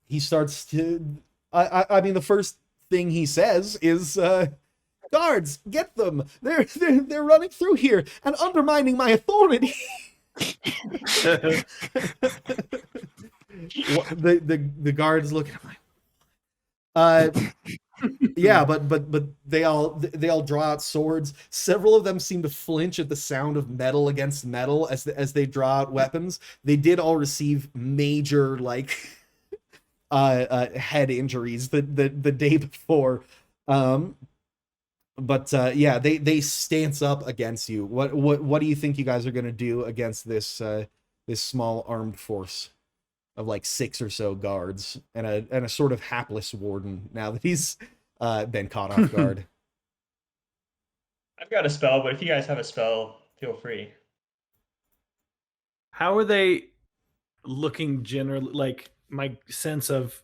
he starts to. I mean, the first thing he says is, Guards, get them! They're running through here and undermining my authority. The guards look at him like, yeah, but they all draw out swords. Several of them seem to flinch at the sound of metal against metal as they draw out weapons. They did all receive major like head injuries the day before. But yeah, they stance up against you. What do you think you guys are gonna do against this small armed force of like 6 or so guards and a sort of hapless warden now that he's been caught off guard? I've got a spell, but if you guys have a spell, feel free. How are they looking generally? Like my sense of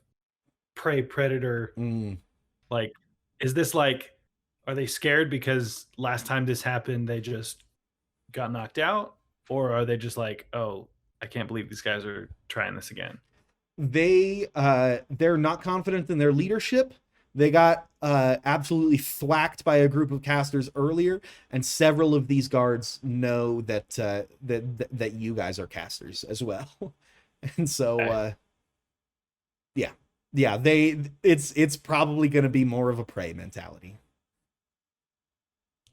prey predator, like, is this like, are they scared because last time this happened they just got knocked out, or are they just like, oh, I can't believe these guys are trying this again? They're not confident in their leadership. They got absolutely thwacked by a group of casters earlier, and several of these guards know that that you guys are casters as well. And so yeah, it's probably going to be more of a prey mentality.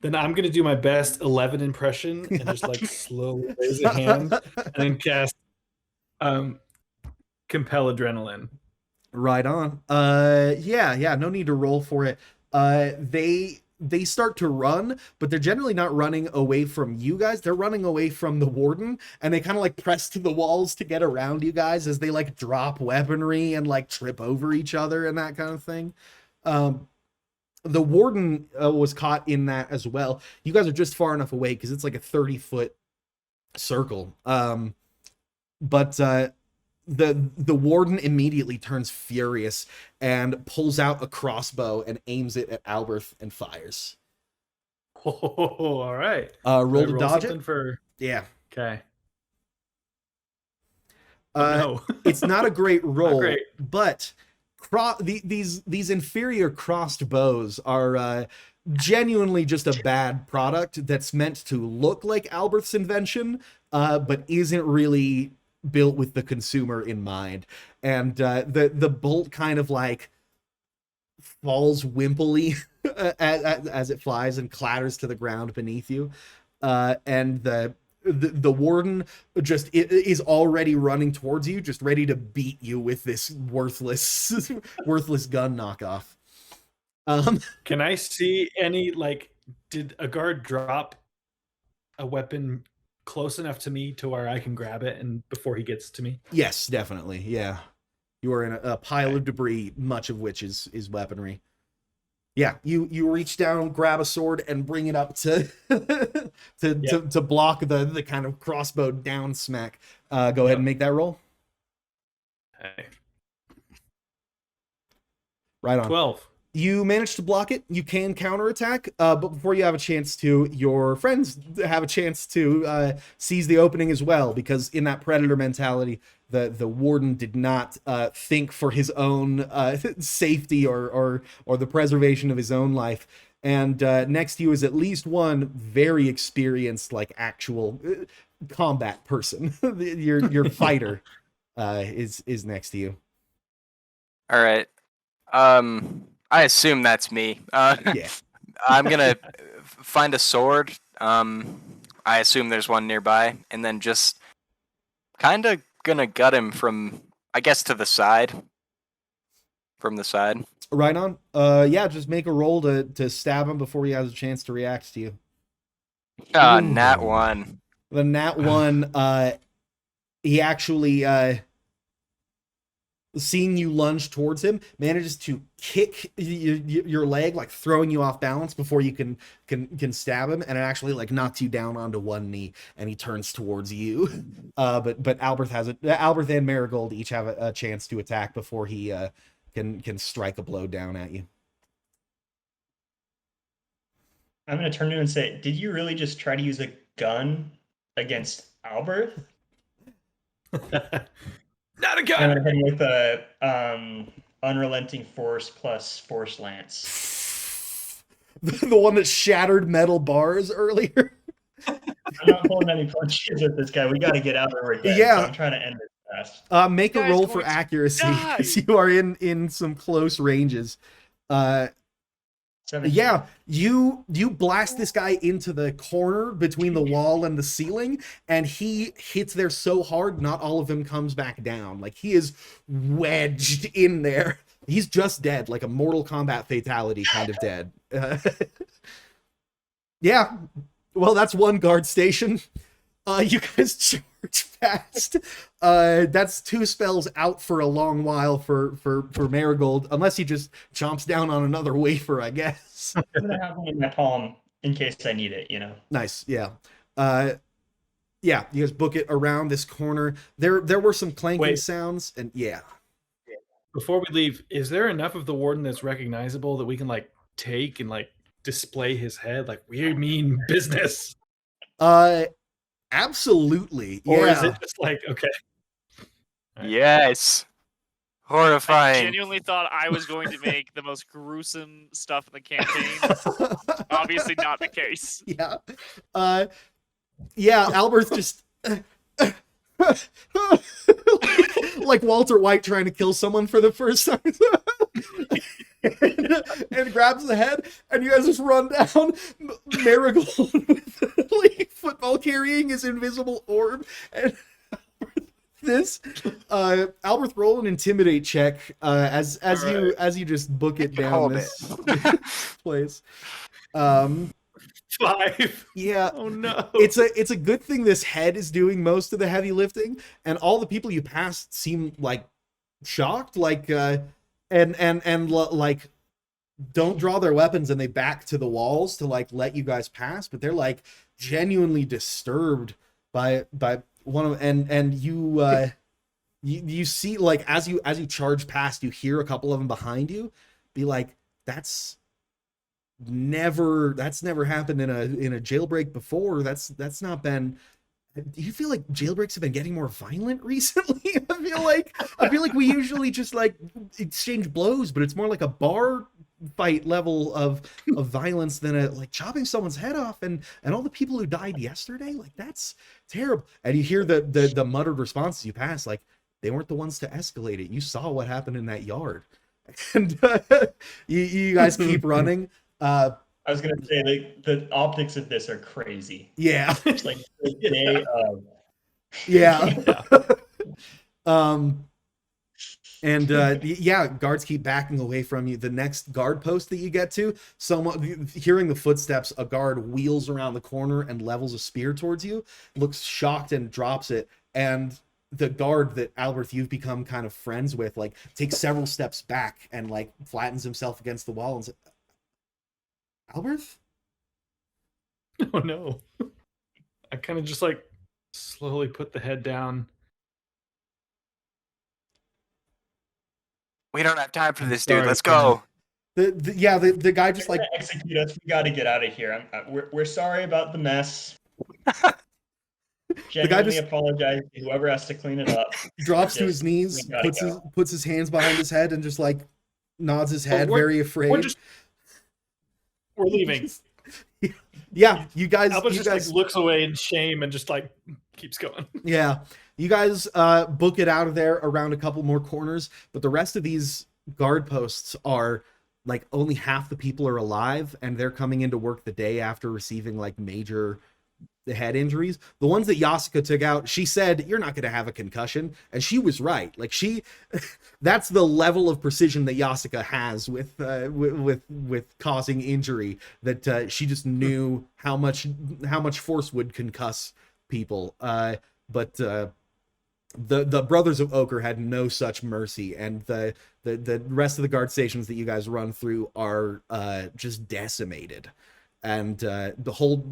Then I'm going to do my best 11 impression and just like slowly raise a hand and then cast Compel Adrenaline. Right on. Yeah, no need to roll for it. They start to run, but they're generally not running away from you guys. They're running away from the warden, and they kind of like press to the walls to get around you guys as they like drop weaponry and like trip over each other and that kind of thing. The warden was caught in that as well. You guys are just far enough away because it's like a 30-foot circle. But the warden immediately turns furious and pulls out a crossbow and aims it at Alberth and fires. Oh, all right. Roll to dodge it. Yeah. Okay. No. It's not a great roll, Not great. But these inferior crossed bows are genuinely just a bad product that's meant to look like Alberth's invention, but isn't really built with the consumer in mind. And the bolt kind of like falls wimpily as it flies and clatters to the ground beneath you. And the warden just is already running towards you, just ready to beat you with this worthless gun knockoff. Can I see any, like, did a guard drop a weapon close enough to me to where I can grab it and before he gets to me? Yes, definitely. Yeah. You are in a pile of debris, much of which is weaponry. Yeah, you reach down, grab a sword, and bring it up to to block the kind of crossbow down smack. Go ahead and make that roll. Okay. Right on. 12. You manage to block it. You can counterattack, but before you have a chance to, your friends have a chance to seize the opening as well, because in that predator mentality, the warden did not think for his own safety or the preservation of his own life. And next to you is at least one very experienced, like, actual combat person. Your fighter is next to you. All right. I assume that's me. Yeah. I'm gonna find a sword. I assume there's one nearby, and then just kind of gonna gut him from, I guess, to the side. From the side. Right on. Yeah, just make a roll to stab him before he has a chance to react to you. Nat 1. The nat 1, he actually, seeing you lunge towards him, manages to kick your leg, like throwing you off balance before you can stab him, and it actually like knocks you down onto one knee, and he turns towards you. But Alberth and Merigold each have a chance to attack before he can strike a blow down at you. I'm going to turn to him and say, did you really just try to use a gun against Alberth? Not a I'm gun! going to hit him with a unrelenting force plus force lance. the one that shattered metal bars earlier. I'm not pulling any punches with this guy. We got to get out of here. Dead, Yeah. so I'm trying to end this fast. Make a Guy's roll for going to accuracy die. because you are in some close ranges. 17. Yeah, you blast this guy into the corner between the wall and the ceiling, and he hits there so hard, not all of him comes back down. Like, he is wedged in there. He's just dead, like a Mortal Kombat fatality kind of dead. Yeah, well, that's one guard station. You guys charge past. That's 2 spells out for a long while for Merigold, unless he just chomps down on another wafer, I guess. I'm gonna have one in my palm in case I need it. Nice, yeah. Yeah, you guys book it around this corner. There were some clanking sounds, and yeah. Before we leave, is there enough of the warden that's recognizable that we can like take and like display his head? Like, we mean business. Absolutely. Or yeah. is it just like, okay. Right. Yes. Horrifying. I genuinely thought I was going to make the most gruesome stuff in the campaign. Obviously not the case. Yeah. Yeah, Alberth just like Walter White trying to kill someone for the first time. and grabs the head, and you guys just run down. Merigold with like football carrying his invisible orb, and this Alberth, roll an intimidate check as you just book it down Hold this it. place. 5. Yeah. Oh no. It's a good thing this head is doing most of the heavy lifting, and all the people you passed seem like shocked, like and like don't draw their weapons, and they back to the walls to like let you guys pass, but they're like genuinely disturbed by one of and you see, like, as you charge past, you hear a couple of them behind you be like, that's never happened in a jailbreak before. That's not been. Do you feel like jailbreaks have been getting more violent recently? I feel like we usually just like exchange blows, but it's more like a bar fight level of violence than a like chopping someone's head off, and all the people who died yesterday, like, that's terrible. And you hear the muttered responses you pass, like, they weren't the ones to escalate it. You saw what happened in that yard. And you guys keep running. I was gonna say the optics of this are crazy. Yeah. It's like the day of. Yeah. And yeah, guards keep backing away from you. The next guard post that you get to, someone hearing the footsteps, a guard wheels around the corner and levels a spear towards you, looks shocked and drops it. And the guard that Alberth, you've become kind of friends with, like, takes several steps back and like flattens himself against the wall and says, Alberth? Oh no. I kind of just like slowly put the head down. We don't have time for this, dude. Sorry, Let's go. The guy just like execute us. We got to get out of here. We're sorry about the mess. Genuinely apologize to whoever has to clean it up. Drops to his knees, puts his hands behind his head, and just like nods his head, very afraid. We're leaving. Yeah, you guys. Albert just like looks away in shame and just like keeps going. Yeah, you guys book it out of there around a couple more corners, but the rest of these guard posts are like only half the people are alive, and they're coming into work the day after receiving like major head injuries. The ones that Yasuka took out, she said, you're not going to have a concussion, and she was right. Like, that's the level of precision that Yasuka has with causing injury, that she just knew how much force would concuss people. But the Brothers of Ochre had no such mercy, and the rest of the guard stations that you guys run through are just decimated. And the whole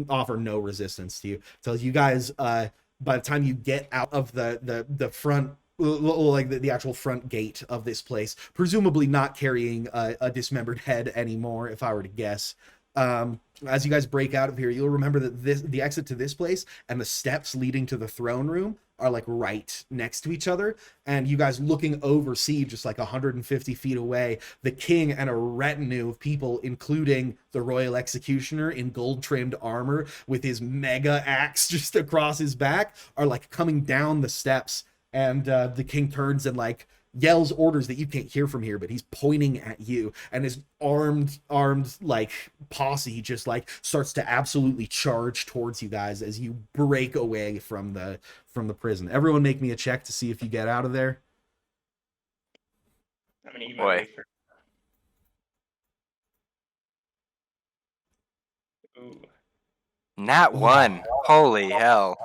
offer no resistance to you. So you guys, by the time you get out of the front, like the actual front gate of this place, presumably not carrying a dismembered head anymore, if I were to guess. As you guys break out of here, you'll remember that the exit to this place and the steps leading to the throne room are like right next to each other, and you guys looking over see just like 150 feet away the king and a retinue of people, including the royal executioner in gold trimmed armor with his mega axe just across his back, are like coming down the steps. And the king turns and like yells orders that you can't hear from here, but he's pointing at you, and his armed like posse just like starts to absolutely charge towards you guys as you break away from the prison. Everyone make me a check to see if you get out of there. I'm gonna eat Boy. my wafer. Ooh. Nat 1. Holy hell.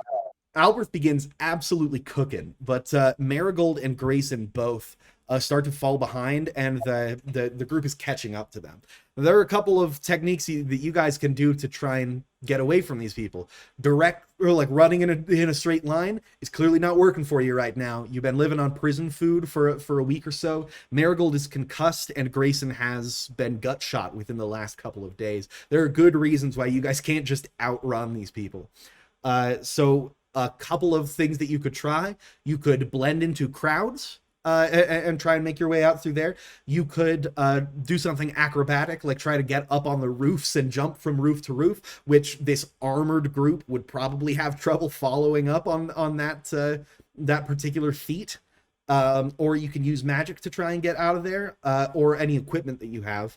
Alberth begins absolutely cooking, but Merigold and Greyson both start to fall behind, and the group is catching up to them. There are a couple of techniques that you guys can do to try and get away from these people. Direct, or like running in a straight line, is clearly not working for you right now. You've been living on prison food for a week or so. Marigold is concussed, and Greyson has been gut shot within the last couple of days. There are good reasons why you guys can't just outrun these people. So a couple of things that you could try. You could blend into crowds and try and make your way out through there. You could do something acrobatic, like try to get up on the roofs and jump from roof to roof, which this armored group would probably have trouble following up on that particular feat. Or you can use magic to try and get out of there, or any equipment that you have.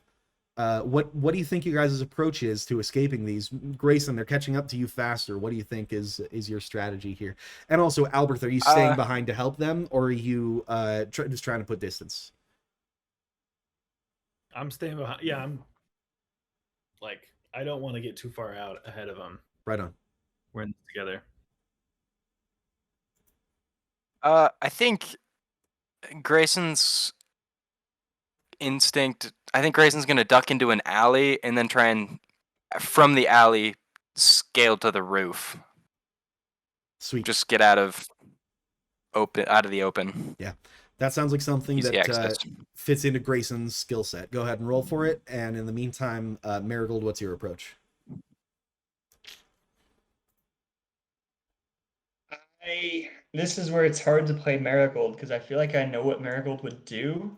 What do you think you guys' approach is to escaping these? Greyson, they're catching up to you faster. What do you think is your strategy here? And also, Alberth, are you staying behind to help them, or are you just trying to put distance? I'm staying behind. Yeah, I'm like, I don't want to get too far out ahead of them. Right on. We're in this together. I think Grayson's instinct. I think Grayson's gonna duck into an alley and then try and, from the alley, scale to the roof. Sweet. Just get out of the open. Yeah, that sounds like something Easy that access. fits into Grayson's skill set. Go ahead and roll for it. And in the meantime, Merigold, what's your approach? This is where it's hard to play Marigold, because I feel like I know what Marigold would do.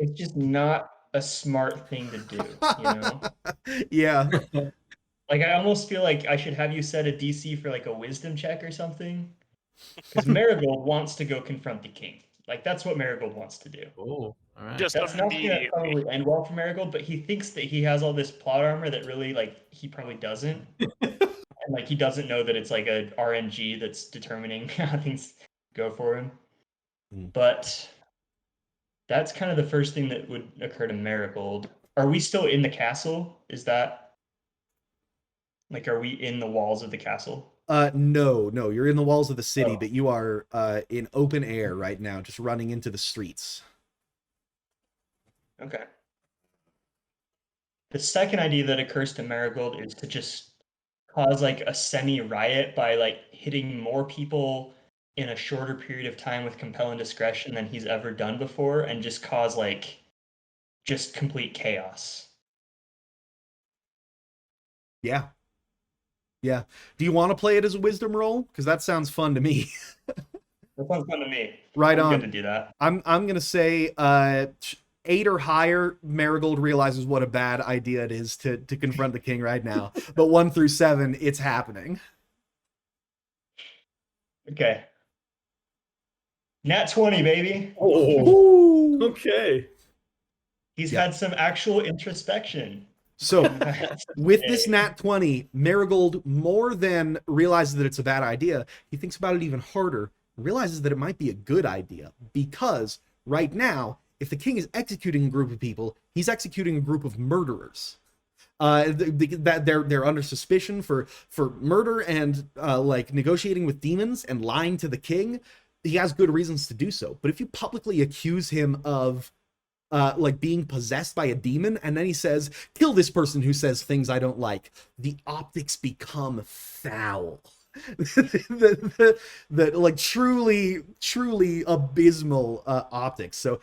It's just not a smart thing to do, you know? Yeah. Like, I almost feel like I should have you set a DC for like a wisdom check or something. Because Marigold wants to go confront the king. Like, that's what Marigold wants to do. Oh, all right. Just That's not going to immediately. probably end well for Marigold, but he thinks that he has all this plot armor that really, like, he probably doesn't. And, like, he doesn't know that it's like a RNG that's determining how things go for him. But that's kind of the first thing that would occur to Marigold. Are we still in the castle? Is that... Like, are we in the walls of the castle? No, you're in the walls of the city, Oh. but you are in open air right now, just running into the streets. Okay. The second idea that occurs to Marigold is to just cause like a semi-riot by like hitting more people in a shorter period of time with compel and discretion than he's ever done before, and just cause like just complete chaos. Yeah. Do you want to play it as a wisdom roll? Because that sounds fun to me. That sounds fun to me. Right I'm on. good to do that. I'm gonna say 8 or higher. Marigold realizes what a bad idea it is to confront the king right now. But 1 through 7, it's happening. Okay. Nat 20, baby. Ooh. Okay. He's Yeah. had some actual introspection. So with this nat 20, Marigold more than realizes that it's a bad idea, he thinks about it even harder, realizes that it might be a good idea, because right now, if the king is executing a group of people, he's executing a group of murderers. That they're under suspicion for murder and like negotiating with demons and lying to the king. He has good reasons to do so. But if you publicly accuse him of like being possessed by a demon, and then he says, kill this person who says things I don't like, the optics become foul. the like truly abysmal optics. So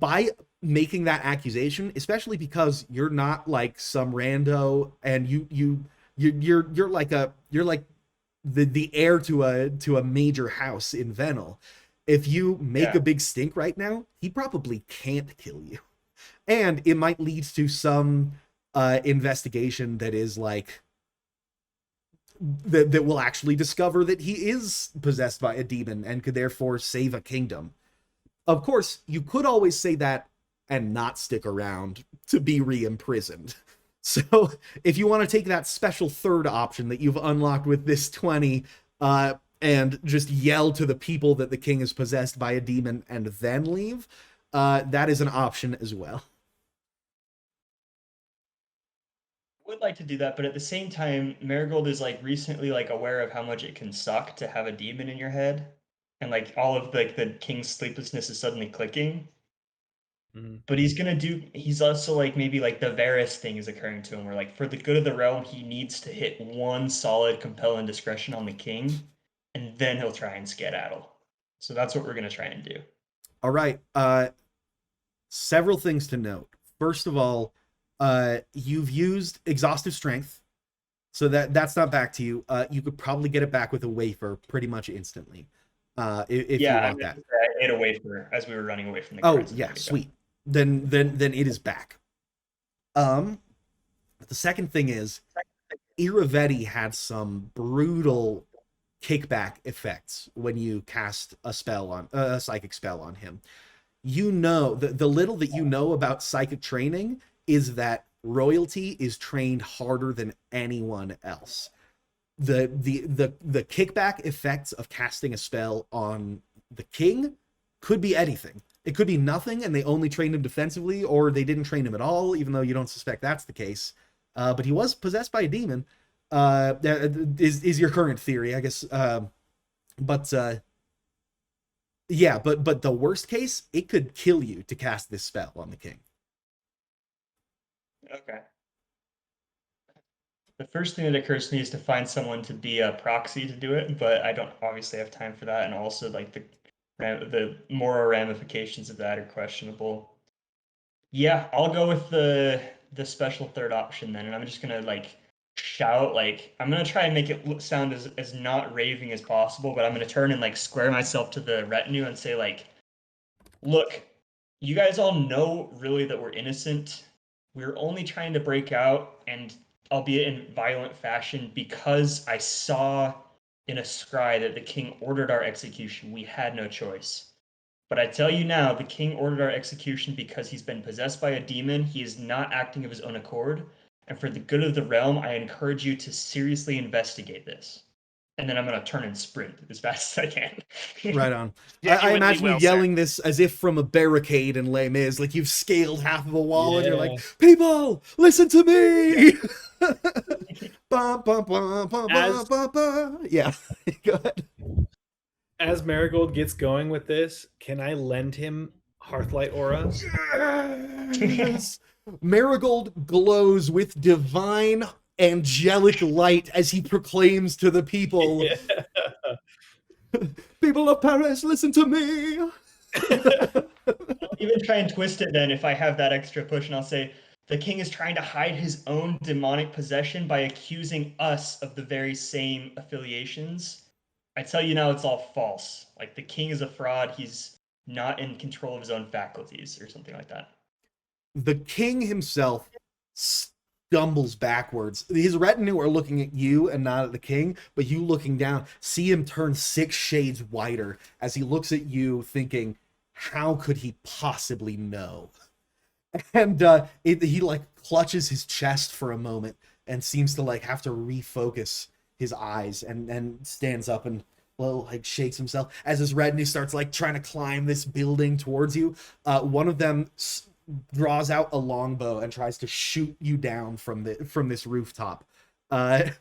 by making that accusation, especially because you're not like some rando, and you're like the heir to a major house in Venel. If you make Yeah. a big stink right now, he probably can't kill you, and it might lead to some investigation that is like that will actually discover that he is possessed by a demon and could therefore save a kingdom. Of course, you could always say that and not stick around to be re-imprisoned. So if you want to take that special third option that you've unlocked with this 20, and just yell to the people that the king is possessed by a demon and then leave, that is an option as well. Would like to do that, but at the same time, Marigold is like recently like aware of how much it can suck to have a demon in your head, and like all of like the king's sleeplessness is suddenly clicking. But he's also like maybe like the Varys thing is occurring to him, where like for the good of the realm, he needs to hit one solid compel and discretion on the king, and then he'll try and skedaddle. So that's what we're gonna try and do. All right. Several things to note. First of all, you've used exhaustive strength, so that's not back to you. You could probably get it back with a wafer pretty much instantly. If you want that. I ate a wafer as we were running away from the Oh guards. yeah, sweet. Then it is back. The second thing is, Iravetti had some brutal kickback effects when you cast a spell on a psychic spell on him. You know, the little that you know about psychic training is that royalty is trained harder than anyone else. The kickback effects of casting a spell on the king could be anything. It could be nothing and they only trained him defensively, or they didn't train him at all, even though you don't suspect that's the case. But he was possessed by a demon. Is your current theory, I guess. But the worst case, it could kill you to cast this spell on the king. Okay. The first thing that occurs to me is to find someone to be a proxy to do it, but I don't obviously have time for that, and also like the moral ramifications of that are questionable. Yeah, I'll go with the special third option then, and I'm just gonna like shout, like I'm gonna try and make it sound as not raving as possible, but I'm gonna turn and like square myself to the retinue and say like, look, you guys all know really that we're innocent. We're only trying to break out, and albeit in violent fashion, because I saw in a scry that the king ordered our execution. We had no choice. But I tell you now, the king ordered our execution because he's been possessed by a demon. He is not acting of his own accord. And for the good of the realm, I encourage you to seriously investigate this. And then I'm going to turn and sprint as fast as I can. Right on. I Genuinely imagine well you said. yelling this as if from a barricade in Les Mis, like you've scaled half of a wall and you're like, Yeah. people, listen to me! Bum, bum, bum, bum, bum, bum, bum. Yeah, go ahead. As Marigold gets going with this, can I lend him Hearthlight Aura? Yes. Marigold glows with divine angelic light as he proclaims to the people, Yeah. people of Paris, listen to me! I'll even try and twist it then if I have that extra push, and I'll say, the king is trying to hide his own demonic possession by accusing us of the very same affiliations. I tell you now, it's all false. Like, the king is a fraud. He's not in control of his own faculties or something like that. The king himself stumbles backwards. His retinue are looking at you and not at the king, but you looking down, see him turn 6 shades whiter as he looks at you thinking, how could he possibly know? And he like clutches his chest for a moment and seems to like have to refocus his eyes, and stands up and like shakes himself as his retinue starts like trying to climb this building towards you. One of them draws out a longbow and tries to shoot you down from this rooftop. The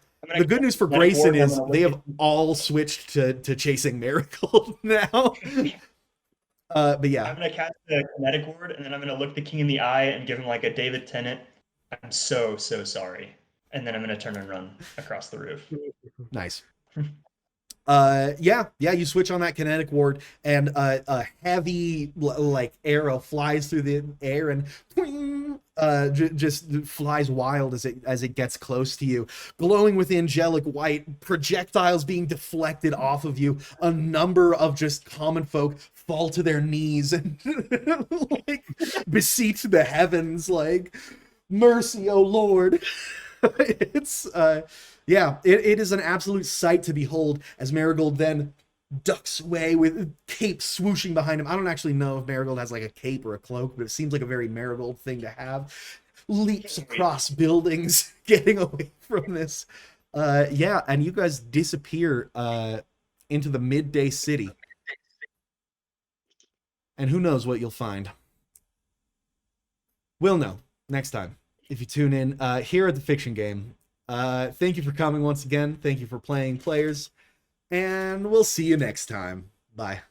good news for Greyson is they have all switched to chasing Marigold now. But yeah, I'm gonna cast the kinetic ward, and then I'm gonna look the king in the eye and give him like a David Tennant, I'm so sorry. And then I'm gonna turn and run across the roof. nice. You switch on that kinetic ward, and a heavy like arrow flies through the air and just flies wild as it gets close to you, glowing with angelic white, projectiles being deflected off of you. A number of just common folk fall to their knees and like beseech the heavens, like, mercy, oh Lord. It's it is an absolute sight to behold as Merigold then ducks away with cape swooshing behind him. I don't actually know if Merigold has like a cape or a cloak, but it seems like a very Merigold thing to have. Leaps across buildings, getting away from this. And you guys disappear into the midday city. And who knows what you'll find. We'll know next time if you tune in here at the Fiction Game. Thank you for coming once again. Thank you for playing, players. And we'll see you next time. Bye.